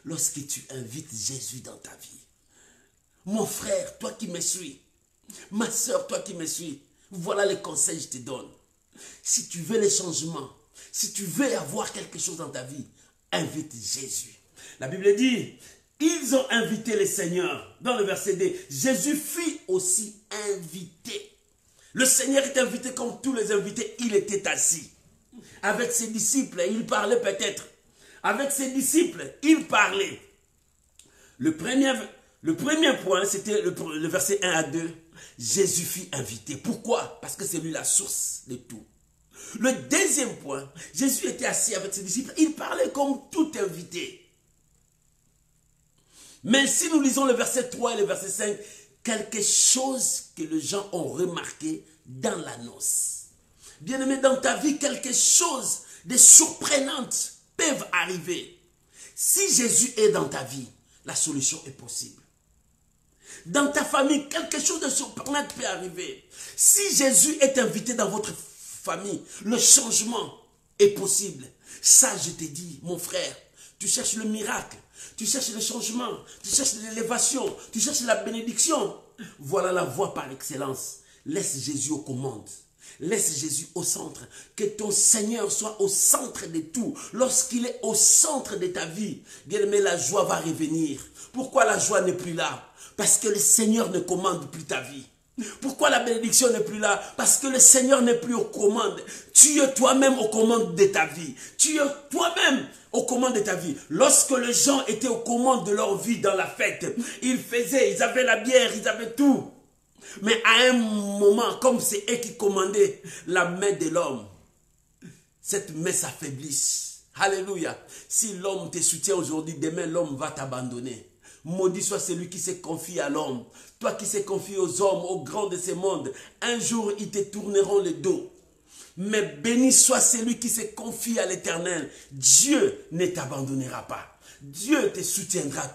Speaker 1: lorsque tu invites Jésus dans ta vie. Mon frère, toi qui me suis, ma soeur, toi qui me suis, voilà les conseils que je te donne. Si tu veux les changements, si tu veux avoir quelque chose dans ta vie, invite Jésus. La Bible dit, ils ont invité le Seigneur. Dans le verset 2, Jésus fut aussi invité. Le Seigneur est invité comme tous les invités, il était assis. Avec ses disciples, il parlait peut-être. Avec ses disciples, il parlait. Le premier point, c'était le verset 1 à 2. Jésus fut invité. Pourquoi? Parce que c'est lui la source de tout. Le deuxième point, Jésus était assis avec ses disciples. Il parlait comme tout invité. Mais si nous lisons le verset 3 et le verset 5, quelque chose que les gens ont remarqué dans la noce. Bien-aimé, dans ta vie, quelque chose de surprenant peut arriver. Si Jésus est dans ta vie, la solution est possible. Dans ta famille, quelque chose de surprenant peut arriver. Si Jésus est invité dans votre famille, le changement est possible. Ça, je te dis, mon frère, tu cherches le miracle, tu cherches le changement, tu cherches l'élévation, tu cherches la bénédiction. Voilà la voie par excellence. Laisse Jésus aux commandes. Laisse Jésus au centre. Que ton Seigneur soit au centre de tout. Lorsqu'il est au centre de ta vie, bien aimé, la joie va revenir. Pourquoi la joie n'est plus là? Parce que le Seigneur ne commande plus ta vie. Pourquoi la bénédiction n'est plus là? Parce que le Seigneur n'est plus aux commandes. Tu es toi-même aux commandes de ta vie. Tu es toi-même aux commandes de ta vie. Lorsque les gens étaient aux commandes de leur vie dans la fête, ils avaient la bière, ils avaient tout. Mais à un moment, comme c'est eux qui commandaient la main de l'homme, cette main s'affaiblisse. Alléluia. Si l'homme te soutient aujourd'hui, demain l'homme va t'abandonner. Maudit soit celui qui se confie à l'homme. Toi qui se confie aux hommes, aux grands de ce monde, un jour ils te tourneront le dos. Mais béni soit celui qui se confie à l'Éternel. Dieu ne t'abandonnera pas. Dieu te soutiendra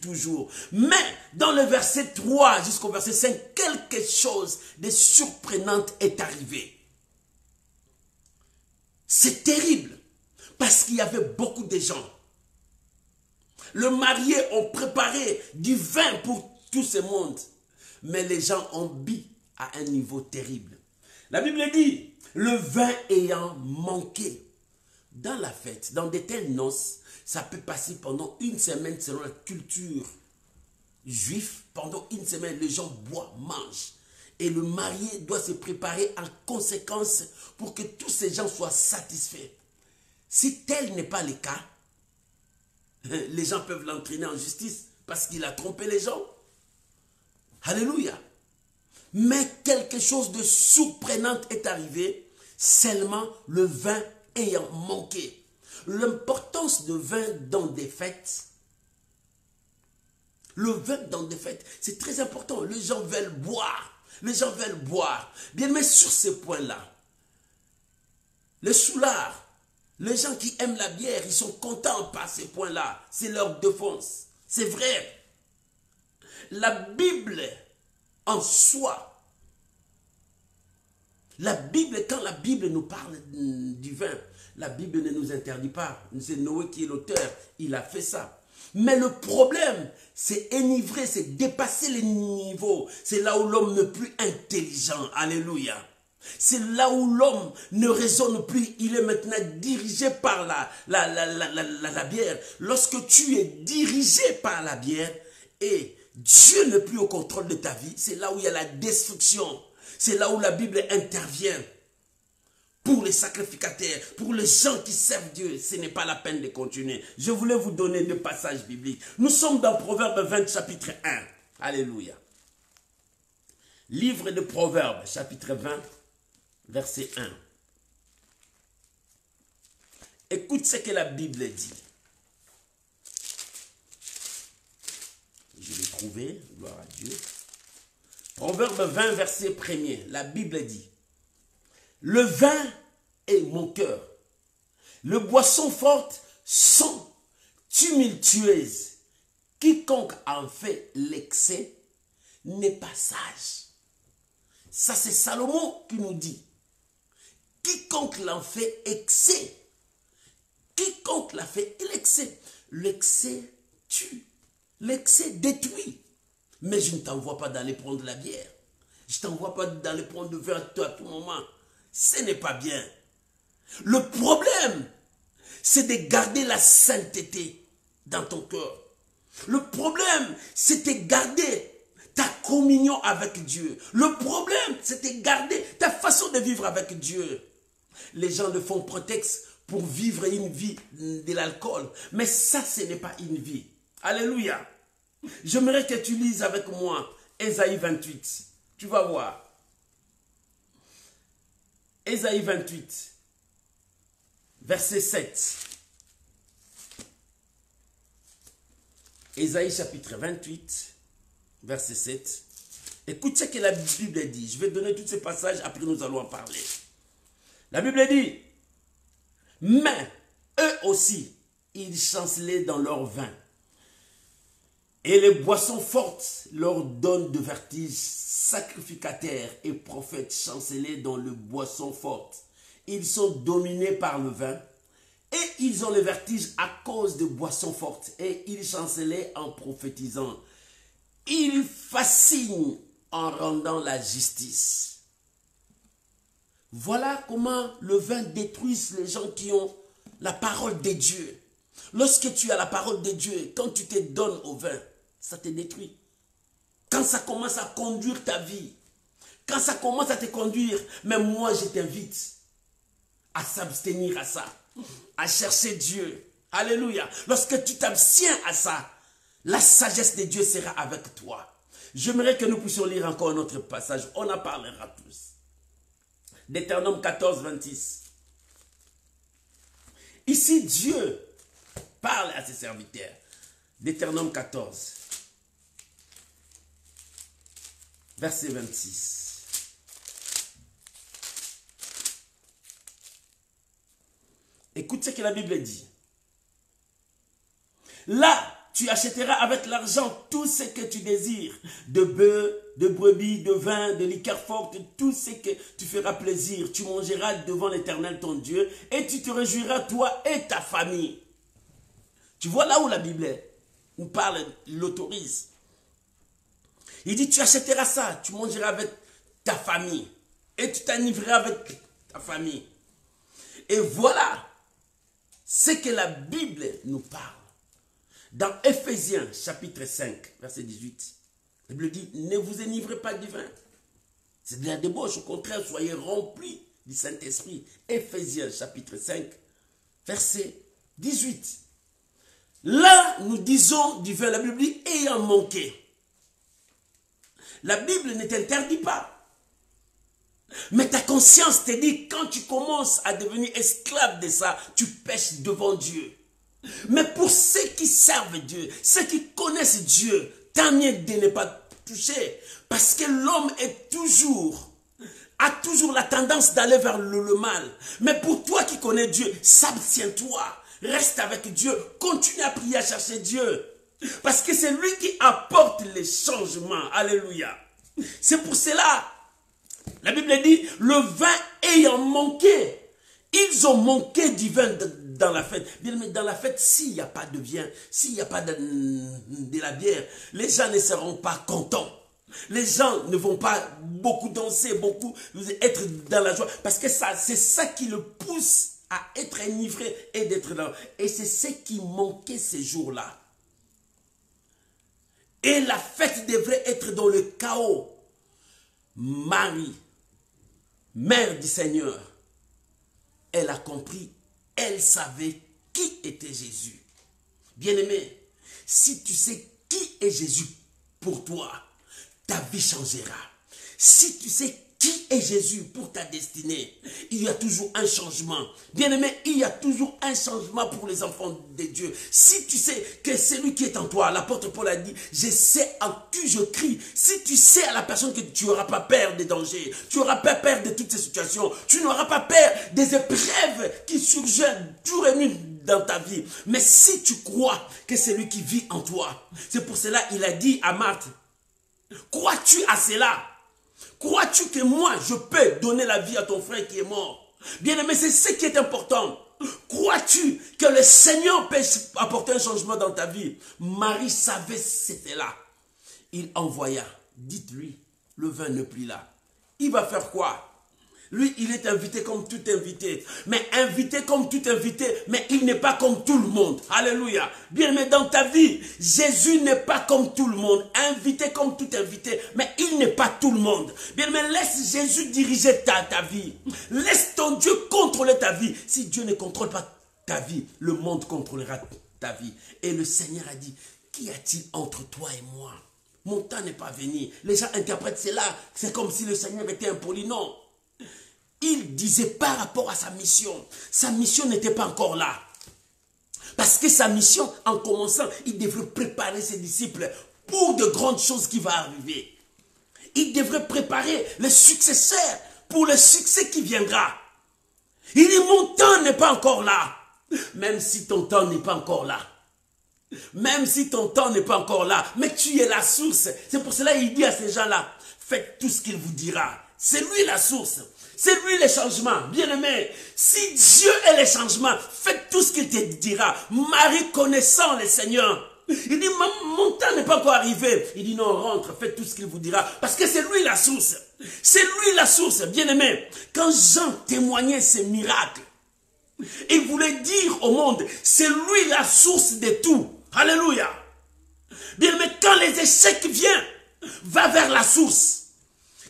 Speaker 1: toujours. Mais dans le verset 3 jusqu'au verset 5, quelque chose de surprenant est arrivé. C'est terrible parce qu'il y avait beaucoup de gens. Le marié ont préparé du vin pour tout ce monde. Mais les gens ont bu à un niveau terrible. La Bible dit, le vin ayant manqué. Dans la fête, dans de telles noces, ça peut passer pendant une semaine selon la culture juive. Pendant une semaine, les gens boivent, mangent. Et le marié doit se préparer en conséquence pour que tous ces gens soient satisfaits. Si tel n'est pas le cas, les gens peuvent l'entraîner en justice parce qu'il a trompé les gens. Alléluia. Mais quelque chose de surprenant est arrivé, seulement le vin ayant manqué. L'importance de vin dans des fêtes, le vin dans des fêtes, c'est très important. Les gens veulent boire. Les gens veulent boire. Bien, mais sur ce point-là, les soulards, les gens qui aiment la bière, ils sont contents par ces points-là. C'est leur défense. C'est vrai. La Bible en soi, la Bible, quand la Bible nous parle du vin, la Bible ne nous interdit pas. C'est Noé qui est l'auteur, il a fait ça. Mais le problème, c'est enivrer, c'est dépasser les niveaux. C'est là où l'homme n'est plus intelligent. Alléluia. C'est là où l'homme ne raisonne plus. Il est maintenant dirigé par la bière. Lorsque tu es dirigé par la bière et Dieu n'est plus au contrôle de ta vie, c'est là où il y a la destruction. C'est là où la Bible intervient. Pour les sacrificateurs, pour les gens qui servent Dieu, ce n'est pas la peine de continuer. Je voulais vous donner deux passages bibliques. Nous sommes dans Proverbes 20, chapitre 1. Alléluia. Livre de Proverbes, chapitre 20, verset 1. Écoute ce que la Bible dit. Je l'ai trouvé, gloire à Dieu. Proverbe 20, verset 1er, la Bible dit, le vin est mon cœur, le boisson forte sont tumultueuses. Quiconque en fait l'excès n'est pas sage. Ça, c'est Salomon qui nous dit. Quiconque l'en fait excès. Quiconque l'a fait l'excès. L'excès tue. L'excès détruit. Mais je ne t'envoie pas d'aller prendre la bière. Je ne t'envoie pas d'aller prendre le vin à tout moment. Ce n'est pas bien. Le problème, c'est de garder la sainteté dans ton cœur. Le problème, c'est de garder ta communion avec Dieu. Le problème, c'est de garder ta façon de vivre avec Dieu. Les gens le font prétexte pour vivre une vie de l'alcool. Mais ça, ce n'est pas une vie. Alléluia. J'aimerais que tu lises avec moi Ésaïe 28. Tu vas voir. Ésaïe 28, verset 7. Ésaïe chapitre 28, verset 7. Écoute ce que la Bible dit. Je vais donner tous ces passages, après nous allons en parler. La Bible dit, mais eux aussi, ils chancelaient dans leur vin. Et les boissons fortes leur donnent de vertige. Sacrificataires et prophètes chancelaient dans le boisson forte. Ils sont dominés par le vin. Et ils ont le vertige à cause de boissons fortes. Et ils chancelaient en prophétisant. Ils fascinent en rendant la justice. Voilà comment le vin détruit les gens qui ont la parole de Dieu. Lorsque tu as la parole de Dieu, quand tu te donnes au vin, ça te détruit. Quand ça commence à conduire ta vie, quand ça commence à te conduire, même moi je t'invite à s'abstenir à ça, à chercher Dieu. Alléluia. Lorsque tu t'abstiens à ça, la sagesse de Dieu sera avec toi. J'aimerais que nous puissions lire encore un autre passage. On en parlera tous. Deutéronome 14, 26. Ici, Dieu parle à ses serviteurs. Deutéronome 14, verset 26. Écoute ce que la Bible dit. Là, tu achèteras avec l'argent tout ce que tu désires, de bœufs, de brebis, de vin, de liqueurs fortes, tout ce que tu feras plaisir. Tu mangeras devant l'Éternel ton Dieu et tu te réjouiras toi et ta famille. Tu vois là où la Bible nous parle, l'autorise. Il dit, tu achèteras ça, tu mangeras avec ta famille et tu t'enivreras avec ta famille. Et voilà ce que la Bible nous parle. Dans Ephésiens chapitre 5, verset 18, la Bible dit, ne vous enivrez pas du vin. C'est de la débauche, au contraire, soyez remplis du Saint-Esprit. Ephésiens chapitre 5, verset 18. Là, nous disons du vin, la Bible dit, ayant manqué. La Bible ne t'interdit pas. Mais ta conscience te dit, quand tu commences à devenir esclave de ça, tu pèches devant Dieu. Mais pour ceux qui servent Dieu, ceux qui connaissent Dieu, tant mieux de ne pas toucher. Parce que l'homme a toujours la tendance d'aller vers le mal. Mais pour toi qui connais Dieu, s'abstiens-toi. Reste avec Dieu. Continue à prier, à chercher Dieu. Parce que c'est lui qui apporte les changements. Alléluia. C'est pour cela, la Bible dit, le vin ayant manqué, ils ont manqué du vin dans la fête. Bien, mais dans la fête, s'il n'y a pas de vin, s'il n'y a pas de la bière, les gens ne seront pas contents. Les gens ne vont pas beaucoup danser, beaucoup être dans la joie. Parce que c'est ça qui le pousse à être enivré et d'être là. Et c'est ce qui manquait ces jours-là. Et la fête devrait être dans le chaos. Marie, mère du Seigneur, elle a compris, elle savait qui était Jésus. Bien-aimé, si tu sais qui est Jésus pour toi, ta vie changera. Si tu sais qui est Jésus pour ta destinée, il y a toujours un changement. Bien-aimé, il y a toujours un changement pour les enfants de Dieu. Si tu sais que celui qui est en toi, l'apôtre Paul a dit, je sais en qui je crie. Si tu sais à la personne que tu n'auras pas peur des dangers, tu n'auras pas peur de toutes ces situations, tu n'auras pas peur des épreuves qui surgissent jour et nuit dans ta vie. Mais si tu crois que c'est lui qui vit en toi, c'est pour cela qu'il a dit à Marthe, crois-tu à cela? Crois-tu que moi, je peux donner la vie à ton frère qui est mort? Bien-aimé, c'est ce qui est important. Crois-tu que le Seigneur peut apporter un changement dans ta vie? Marie savait c'était là. Il envoya, dites-lui, le vin n'est plus là. Il va faire quoi? Lui, il est invité comme tout invité. Mais invité comme tout invité, mais il n'est pas comme tout le monde. Alléluia. Bien, mais dans ta vie, Jésus n'est pas comme tout le monde. Invité comme tout invité, mais il n'est pas tout le monde. Bien, mais laisse Jésus diriger ta vie. Laisse ton Dieu contrôler ta vie. Si Dieu ne contrôle pas ta vie, le monde contrôlera ta vie. Et le Seigneur a dit, qu'y a-t-il entre toi et moi? Mon temps n'est pas venu. Les gens interprètent cela. C'est comme si le Seigneur était impoli. Non. Il disait par rapport à sa mission n'était pas encore là. Parce que sa mission, en commençant, il devrait préparer ses disciples pour de grandes choses qui vont arriver. Il devrait préparer les successeurs pour le succès qui viendra. Il dit, mon temps n'est pas encore là. Même si ton temps n'est pas encore là. Même si ton temps n'est pas encore là. Mais tu es la source. C'est pour cela qu'il dit à ces gens-là, faites tout ce qu'il vous dira. C'est lui la source. C'est lui le changement. Bien-aimé, si Dieu est le changement, faites tout ce qu'il te dira. Marie connaissant le Seigneur, il dit, mon temps n'est pas encore arrivé. Il dit, non, rentre, faites tout ce qu'il vous dira. Parce que c'est lui la source. C'est lui la source. Bien-aimé, quand Jean témoignait ces miracles, il voulait dire au monde, c'est lui la source de tout. Alléluia. Bien-aimé, quand les échecs viennent, va vers la source.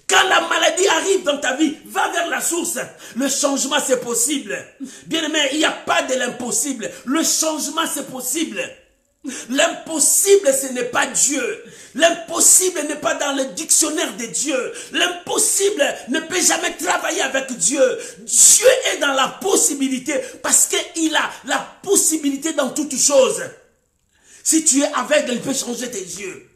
Speaker 1: Quand la maladie arrive dans ta vie, va vers la source. Le changement, c'est possible. Bien-aimé, il n'y a pas de l'impossible. Le changement, c'est possible. L'impossible, ce n'est pas Dieu. L'impossible n'est pas dans le dictionnaire de Dieu. L'impossible ne peut jamais travailler avec Dieu. Dieu est dans la possibilité parce qu'il a la possibilité dans toutes choses. Si tu es aveugle, il peut changer tes yeux.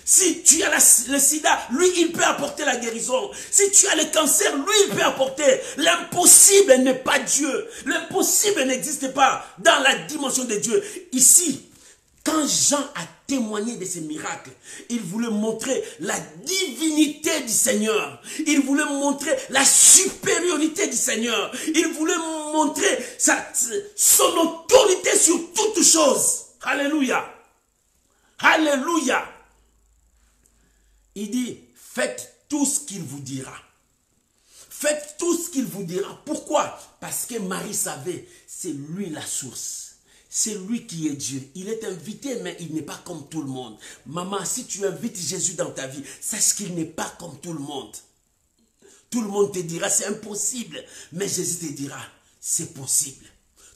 Speaker 1: Si tu as le sida, lui, il peut apporter la guérison. Si tu as le cancer, lui, il peut apporter. L'impossible n'est pas Dieu. L'impossible n'existe pas dans la dimension de Dieu. Ici, quand Jean a témoigné de ces miracles, il voulait montrer la divinité du Seigneur. Il voulait montrer la supériorité du Seigneur. Il voulait montrer son autorité sur toutes choses. Alléluia. Alléluia. Il dit, faites tout ce qu'il vous dira. Faites tout ce qu'il vous dira. Pourquoi? Parce que Marie savait, c'est lui la source. C'est lui qui est Dieu. Il est invité, mais il n'est pas comme tout le monde. Maman, si tu invites Jésus dans ta vie, sache qu'il n'est pas comme tout le monde. Tout le monde te dira, c'est impossible. Mais Jésus te dira, c'est possible.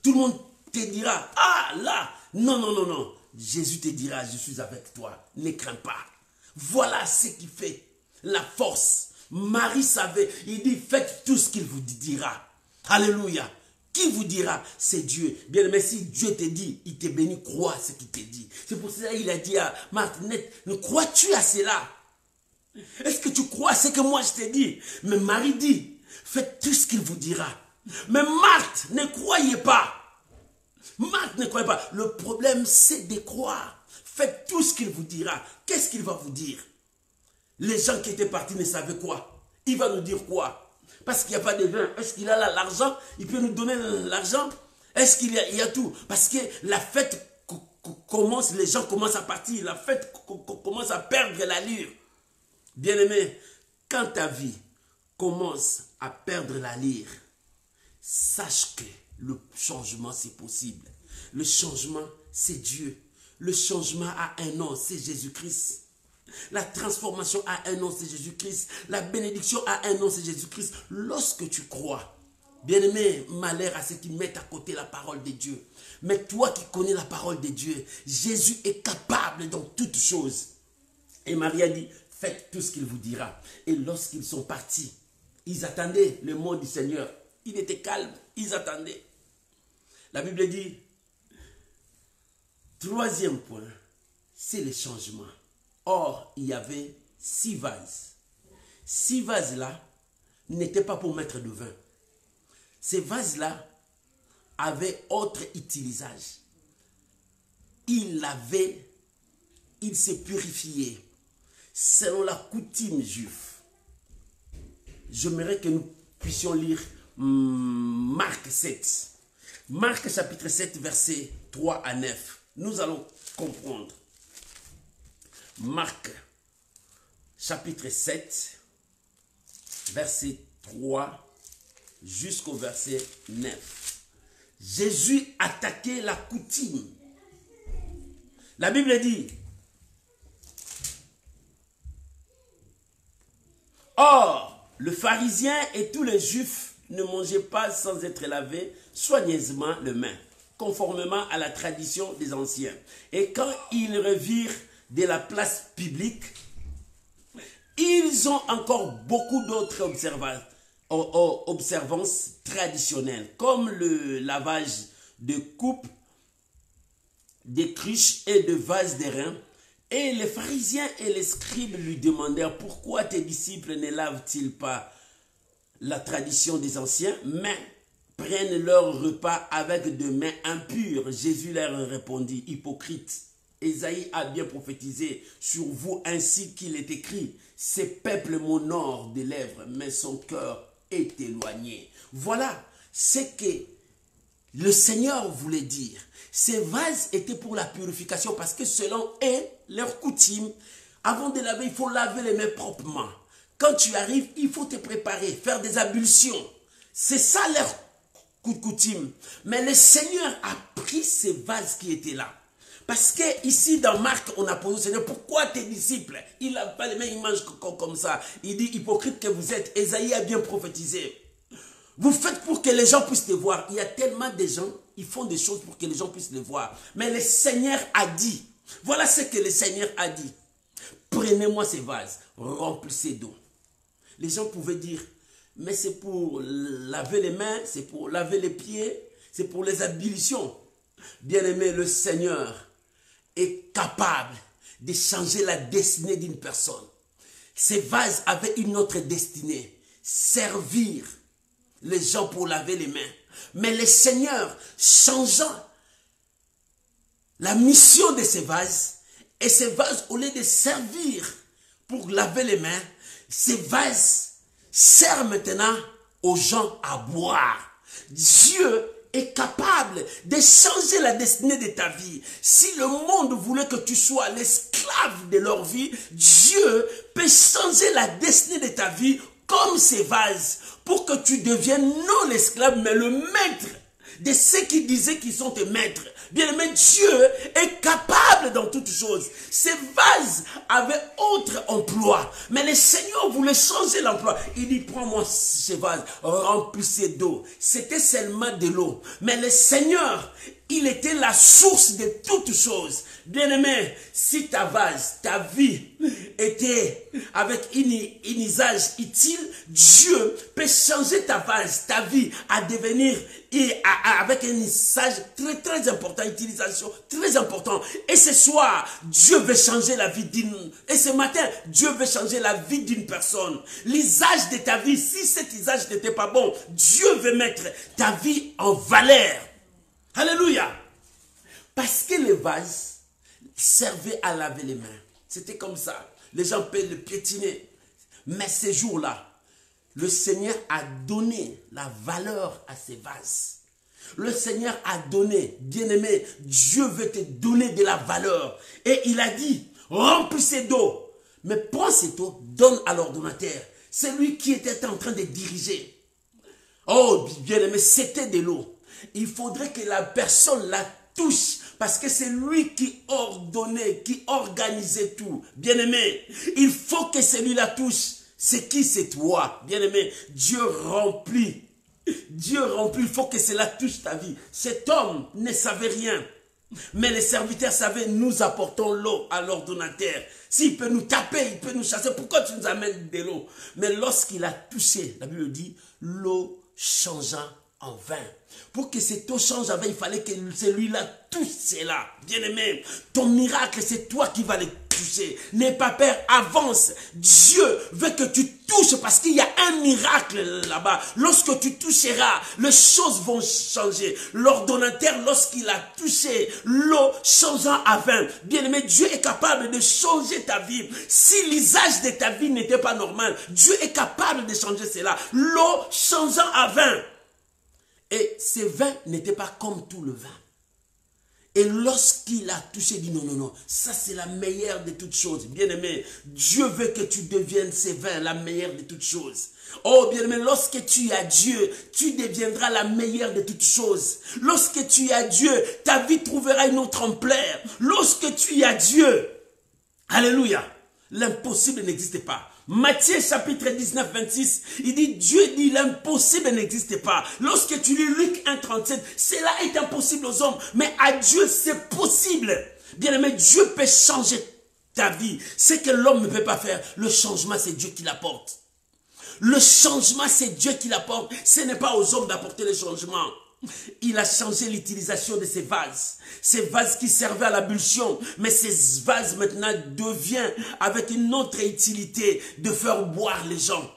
Speaker 1: Tout le monde te dira, ah là, non, non, non, non. Jésus te dira, je suis avec toi. Ne crains pas. Voilà ce qui fait la force. Marie savait, il dit, faites tout ce qu'il vous dira. Alléluia. Qui vous dira? C'est Dieu. Bien aimé, si Dieu te dit, il te bénit, crois ce qu'il te dit. C'est pour cela qu'il a dit à Marthe, crois-tu à cela? Est-ce que tu crois à ce que moi je t'ai dit? Mais Marie dit, faites tout ce qu'il vous dira. Mais Marthe, ne croyez pas. Marthe ne croyez pas. Le problème, c'est de croire. Faites tout ce qu'il vous dira. Qu'est-ce qu'il va vous dire? Les gens qui étaient partis ne savaient quoi. Il va nous dire quoi? Parce qu'il n'y a pas de vin. Est-ce qu'il a l'argent? Il peut nous donner l'argent? Est-ce qu'il y a tout? Parce que la fête commence, les gens commencent à partir. La fête commence à perdre l'allure. Bien-aimé, quand ta vie commence à perdre l'allure, sache que le changement, c'est possible. Le changement, c'est Dieu. Le changement a un nom, c'est Jésus-Christ. La transformation a un nom, c'est Jésus-Christ. La bénédiction a un nom, c'est Jésus-Christ. Lorsque tu crois, bien-aimé, malheur à ceux qui mettent à côté la parole de Dieu. Mais toi qui connais la parole de Dieu, Jésus est capable dans toutes choses. Et Marie a dit, faites tout ce qu'il vous dira. Et lorsqu'ils sont partis, Ils attendaient le mot du Seigneur. Il était calme, ils attendaient. La Bible dit, troisième point, c'est le changement. Or, il y avait 6 vases. 6 vases-là n'étaient pas pour mettre du vin. Ces vases-là avaient autre utilisage. Il se purifiait selon la coutume juive. J'aimerais que nous puissions lire Marc 7. Marc chapitre 7, versets 3 à 9. Nous allons comprendre. Marc chapitre 7, verset 3 jusqu'au verset 9. Jésus attaquait la coutume. La Bible dit, or, le pharisien et tous les juifs ne mangeaient pas sans être lavés soigneusement les mains, conformément à la tradition des anciens. Et quand ils revirent de la place publique, ils ont encore beaucoup d'autres observances traditionnelles, comme le lavage de coupes, des cruches et de vases d'airain. Et les pharisiens et les scribes lui demandèrent, pourquoi tes disciples ne lavent-ils pas la tradition des anciens, mais prennent leur repas avec des mains impures? Jésus leur répondit, hypocrite, Ésaïe a bien prophétisé sur vous ainsi qu'il est écrit, ce peuple m'honore des lèvres, mais son cœur est éloigné. Voilà ce que le Seigneur voulait dire. Ces vases étaient pour la purification parce que selon eux, leur coutume, avant de laver, il faut laver les mains proprement. Quand tu arrives, il faut te préparer, faire des ablutions. C'est ça leur coutume. Mais le Seigneur a pris ces vases qui étaient là. Parce que ici dans Marc, on a posé au Seigneur, pourquoi tes disciples, ils ne lavent pas les mains, ils mangent comme ça. Il dit, hypocrite que vous êtes, Ésaïe a bien prophétisé. Vous faites pour que les gens puissent les voir. Il y a tellement de gens, ils font des choses pour que les gens puissent les voir. Mais le Seigneur a dit, voilà ce que le Seigneur a dit. Prenez-moi ces vases, remplissez d'eau. Les gens pouvaient dire, mais c'est pour laver les mains, c'est pour laver les pieds, c'est pour les ablutions. Bien-aimé, le Seigneur est capable de changer la destinée d'une personne. Ces vases avaient une autre destinée, servir les gens pour laver les mains. Mais le Seigneur, changeant la mission de ces vases, et ces vases, au lieu de servir pour laver les mains, ces vases servent maintenant aux gens à boire. Dieu est capable de changer la destinée de ta vie. Si le monde voulait que tu sois l'esclave de leur vie, Dieu peut changer la destinée de ta vie comme ces vases pour que tu deviennes non l'esclave mais le maître de ceux qui disaient qu'ils sont tes maîtres. Bien-aimé, Dieu est capable dans toutes choses. Ces vases avaient autre emploi, mais le Seigneur voulait changer l'emploi. Il dit, prends-moi ces vases, remplissez d'eau. C'était seulement de l'eau. Mais le Seigneur, il était la source de toutes choses. Bien-aimé, si ta vase, ta vie était avec un usage utile, Dieu peut changer ta vase, ta vie à devenir avec un usage très très important, utilisation très important. Et ce soir, Dieu veut changer la vie d'une... Et ce matin, Dieu veut changer la vie d'une personne. L'usage de ta vie, si cet usage n'était pas bon, Dieu veut mettre ta vie en valeur. Alléluia. Parce que les vases servaient à laver les mains. C'était comme ça. Les gens peuvent le piétiner. Mais ces jours-là, le Seigneur a donné la valeur à ces vases. Le Seigneur a donné, bien-aimé, Dieu veut te donner de la valeur. Et il a dit, remplissez d'eau. Mais prends cette eau, donne à l'ordonnateur. C'est lui qui était en train de diriger. Oh, bien-aimé, c'était de l'eau. Il faudrait que la personne la touche. Parce que c'est lui qui ordonnait, qui organisait tout. Bien-aimé, il faut que celui-là touche. C'est qui? C'est toi. Bien-aimé, Dieu remplit. Dieu remplit, il faut que cela touche ta vie. Cet homme ne savait rien. Mais les serviteurs savaient, nous apportons l'eau à l'ordonnateur. S'il peut nous taper, il peut nous chasser. Pourquoi tu nous amènes de l'eau? Mais lorsqu'il a touché, la Bible dit, l'eau changea en vin. Pour que cette eau change en vin, il fallait que celui-là touche cela. Bien-aimé, ton miracle, c'est toi qui vas le toucher. N'aie pas peur, avance. Dieu veut que tu touches parce qu'il y a un miracle là-bas. Lorsque tu toucheras, les choses vont changer. L'ordonnateur, lorsqu'il a touché, l'eau changea en vin. Bien-aimé, Dieu est capable de changer ta vie. Si l'usage de ta vie n'était pas normal, Dieu est capable de changer cela. L'eau changeant en vin. Et ce vin n'était pas comme tout le vin. Et lorsqu'il a touché, il dit non, non, non, ça c'est la meilleure de toutes choses. Bien-aimé, Dieu veut que tu deviennes ce vin, la meilleure de toutes choses. Oh bien-aimé, lorsque tu as Dieu, tu deviendras la meilleure de toutes choses. Lorsque tu as Dieu, ta vie trouvera une autre ampleur. Lorsque tu as Dieu, alléluia, l'impossible n'existe pas. Matthieu chapitre 19, 26, il dit, Dieu dit l'impossible n'existe pas. Lorsque tu lis Luc 1, 37, cela est impossible aux hommes, mais à Dieu c'est possible. Bien-aimé, Dieu peut changer ta vie. Ce que l'homme ne peut pas faire, le changement c'est Dieu qui l'apporte. Le changement c'est Dieu qui l'apporte, ce n'est pas aux hommes d'apporter le changement. Il a changé l'utilisation de ces vases. Ces vases qui servaient à l'ablution. Mais ces vases maintenant deviennent avec une autre utilité de faire boire les gens.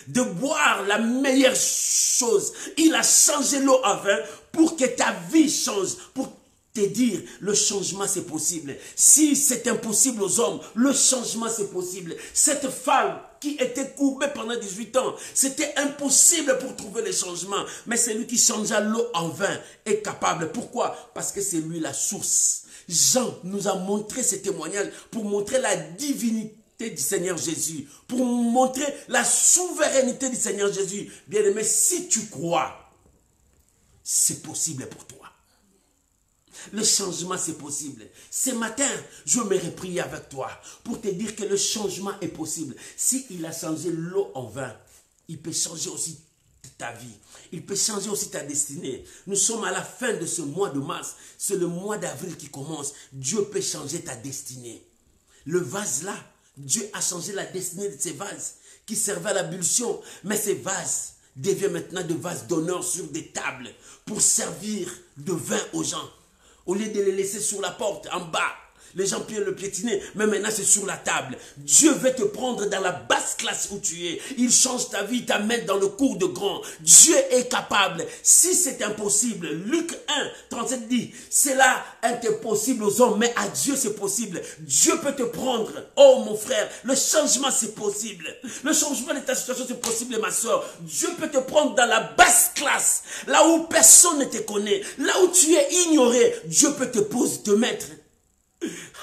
Speaker 1: De boire la meilleure chose. Il a changé l'eau en vin pour que ta vie change. Pour te dire, le changement c'est possible. Si c'est impossible aux hommes, le changement c'est possible. Cette femme qui était courbée pendant 18 ans, c'était impossible pour trouver les changements. Mais c'est lui qui changea l'eau en vin est capable. Pourquoi? Parce que c'est lui la source. Jean nous a montré ce témoignage pour montrer la divinité du Seigneur Jésus, pour montrer la souveraineté du Seigneur Jésus. Bien-aimé, si tu crois, c'est possible pour toi. Le changement, c'est possible. Ce matin, je m'aurais prié avec toi pour te dire que le changement est possible. S'il a changé l'eau en vin, il peut changer aussi ta vie. Il peut changer aussi ta destinée. Nous sommes à la fin de ce mois de mars. C'est le mois d'avril qui commence. Dieu peut changer ta destinée. Le vase là, Dieu a changé la destinée de ces vases qui servaient à l'ablution. Mais ces vases deviennent maintenant des vases d'honneur sur des tables pour servir de vin aux gens. Au lieu de les laisser sur la porte, en bas, les gens peuvent le piétiner, mais maintenant c'est sur la table. Dieu veut te prendre dans la basse classe où tu es. Il change ta vie, t'amène dans le cours de grand. Dieu est capable. Si c'est impossible, Luc 1, 37 dit, cela est impossible aux hommes, mais à Dieu c'est possible. Dieu peut te prendre. Oh mon frère, le changement c'est possible. Le changement de ta situation c'est possible, ma soeur. Dieu peut te prendre dans la basse classe, là où personne ne te connaît, là où tu es ignoré. Dieu peut te mettre.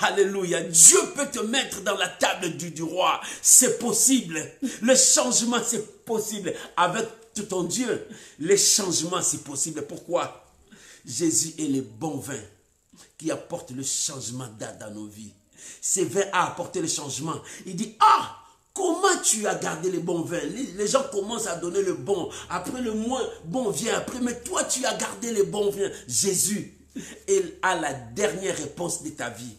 Speaker 1: Alléluia. Dieu peut te mettre dans la table du roi. C'est possible. Le changement, c'est possible. Avec tout ton Dieu, le changement, c'est possible. Pourquoi? Jésus est le bon vin qui apporte le changement dans nos vies. Ce vin a apporté le changement. Il dit, ah, comment tu as gardé le bon vin? Les gens commencent à donner le bon. Après le moins bon vient après. Mais toi, tu as gardé le bon vin. Jésus, il a la dernière réponse de ta vie.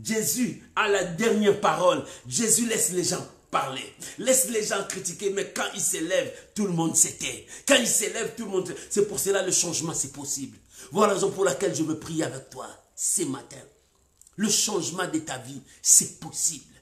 Speaker 1: Jésus a la dernière parole. Jésus laisse les gens parler. Laisse les gens critiquer. Mais quand il s'élève, tout le monde se tait. Quand il s'élève, tout le monde... C'est pour cela le changement, c'est possible. Voilà la raison pour laquelle je veux prier avec toi ce matin. Le changement de ta vie, c'est possible.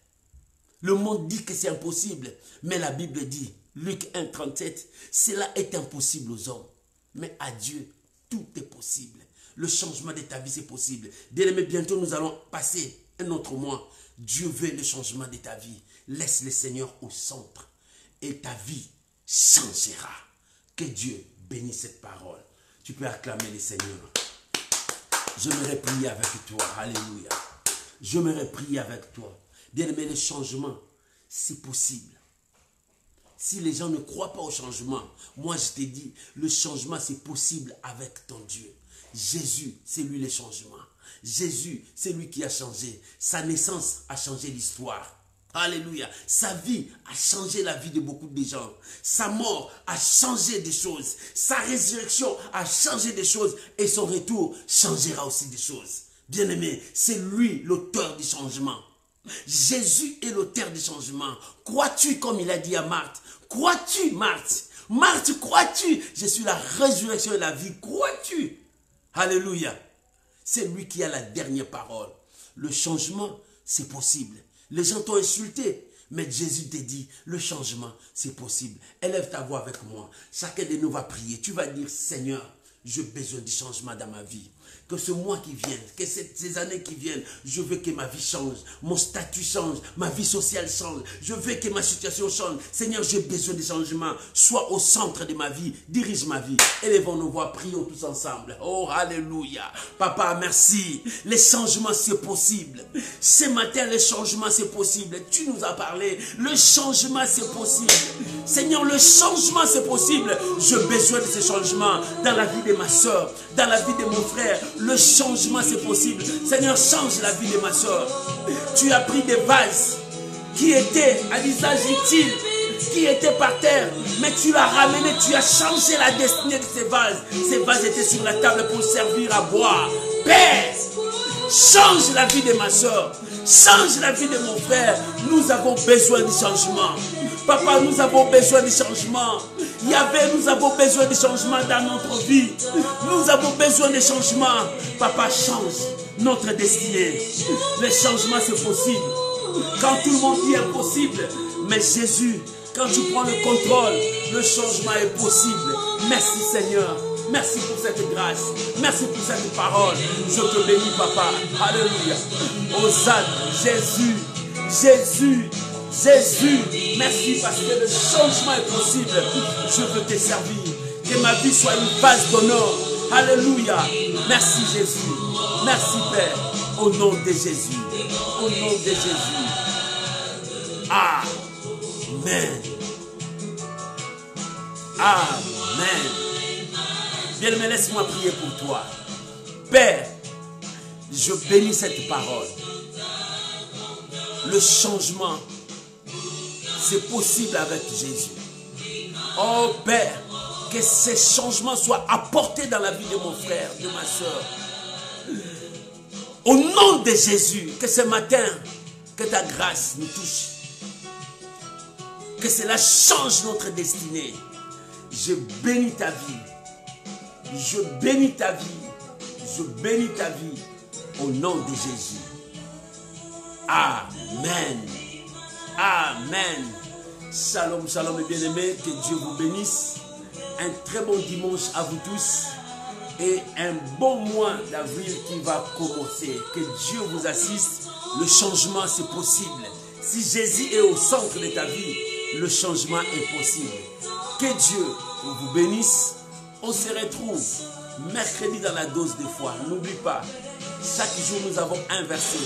Speaker 1: Le monde dit que c'est impossible. Mais la Bible dit, Luc 1, 37, cela est impossible aux hommes. Mais à Dieu, tout est possible. Le changement de ta vie, c'est possible. Bien-aimé, bientôt nous allons passer un autre mois. Dieu veut le changement de ta vie. Laisse le Seigneur au centre et ta vie changera. Que Dieu bénisse cette parole. Tu peux acclamer le Seigneur. Je m'aurais prié avec toi. Alléluia. Je m'aurais prié avec toi. Bien-aimé, le changement, c'est possible. Si les gens ne croient pas au changement, moi je te dis, le changement c'est possible avec ton Dieu. Jésus, c'est lui le changement. Jésus, c'est lui qui a changé. Sa naissance a changé l'histoire. Alléluia. Sa vie a changé la vie de beaucoup de gens. Sa mort a changé des choses. Sa résurrection a changé des choses. Et son retour changera aussi des choses. Bien-aimé, c'est lui l'auteur du changement. Jésus est l'auteur du changement. Crois-tu, comme il a dit à Marthe? Crois-tu, Marthe? Marthe, crois-tu? Je suis la résurrection et la vie. Crois-tu? Alléluia. C'est lui qui a la dernière parole. Le changement, c'est possible. Les gens t'ont insulté, mais Jésus te dit, le changement, c'est possible. Élève ta voix avec moi. Chacun de nous va prier. Tu vas dire, Seigneur, j'ai besoin du changement dans ma vie. Que ce mois qui vient, que ces années qui viennent, je veux que ma vie change, mon statut change, ma vie sociale change, je veux que ma situation change. Seigneur, j'ai besoin de changement. Sois au centre de ma vie, dirige ma vie. Élevons nos voix, prions tous ensemble. Oh, alléluia. Papa, merci. Les changements, c'est possible. Ce matin, les changements, c'est possible. Tu nous as parlé. Le changement, c'est possible. Seigneur, le changement, c'est possible. J'ai besoin de ce changement dans la vie de ma soeur, dans la vie de mon frère. Le changement, c'est possible. Seigneur, change la vie de ma soeur. Tu as pris des vases qui étaient à l'usage utile, qui étaient par terre, mais tu l'as ramené, tu as changé la destinée de ces vases. Ces vases étaient sur la table pour servir à boire. Père, change la vie de ma soeur, change la vie de mon frère. Nous avons besoin de changement. Papa, nous avons besoin de changement. Yahvé, nous avons besoin de changement dans notre vie. Nous avons besoin de changement. Papa, change notre destinée. Le changement, c'est possible. Quand tout le monde dit impossible, mais Jésus, quand tu prends le contrôle, le changement est possible. Merci Seigneur. Merci pour cette grâce. Merci pour cette parole. Je te bénis, Papa. Alléluia. Hosanna, Jésus. Jésus. Jésus, merci parce que le changement est possible. Je veux te servir. Que ma vie soit une vase d'honneur. Alléluia. Merci Jésus. Merci Père. Au nom de Jésus. Au nom de Jésus. Amen. Amen. Bien-aimé, laisse-moi prier pour toi. Père, je bénis cette parole. Le changement, c'est possible avec Jésus. Oh Père, que ces changements soient apportés dans la vie de mon frère, de ma soeur. Au nom de Jésus, que ce matin, que ta grâce nous touche. Que cela change notre destinée. Je bénis ta vie. Je bénis ta vie. Je bénis ta vie. Au nom de Jésus. Amen. Amen. Shalom, shalom et bien-aimés. Que Dieu vous bénisse. Un très bon dimanche à vous tous. Et un bon mois d'avril qui va commencer. Que Dieu vous assiste. Le changement, c'est possible. Si Jésus est au centre de ta vie, le changement est possible. Que Dieu vous bénisse. On se retrouve mercredi dans la dose de foi. N'oublie pas, chaque jour nous avons un verset.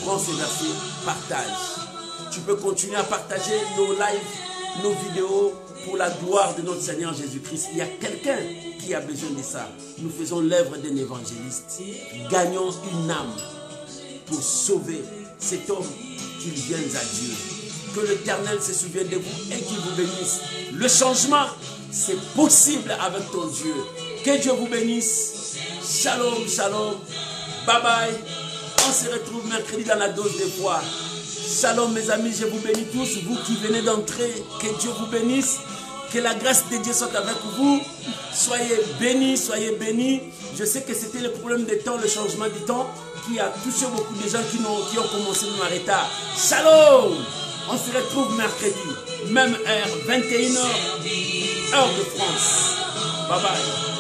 Speaker 1: Prends ce verset, partage. Tu peux continuer à partager nos lives, nos vidéos pour la gloire de notre Seigneur Jésus-Christ. Il y a quelqu'un qui a besoin de ça. Nous faisons l'œuvre d'un évangéliste. Gagnons une âme pour sauver cet homme qu'il vienne à Dieu. Que l'Éternel se souvienne de vous et qu'il vous bénisse. Le changement, c'est possible avec ton Dieu. Que Dieu vous bénisse. Shalom, shalom. Bye bye. On se retrouve mercredi dans la dose de foi. Shalom mes amis, je vous bénis tous. Vous qui venez d'entrer, que Dieu vous bénisse. Que la grâce de Dieu soit avec vous. Soyez bénis, soyez bénis. Je sais que c'était le problème des temps, le changement du temps, qui a touché beaucoup de gens qui ont commencé à m'arrêter. Shalom. On se retrouve mercredi, même heure, 21h, heure de France. Bye bye.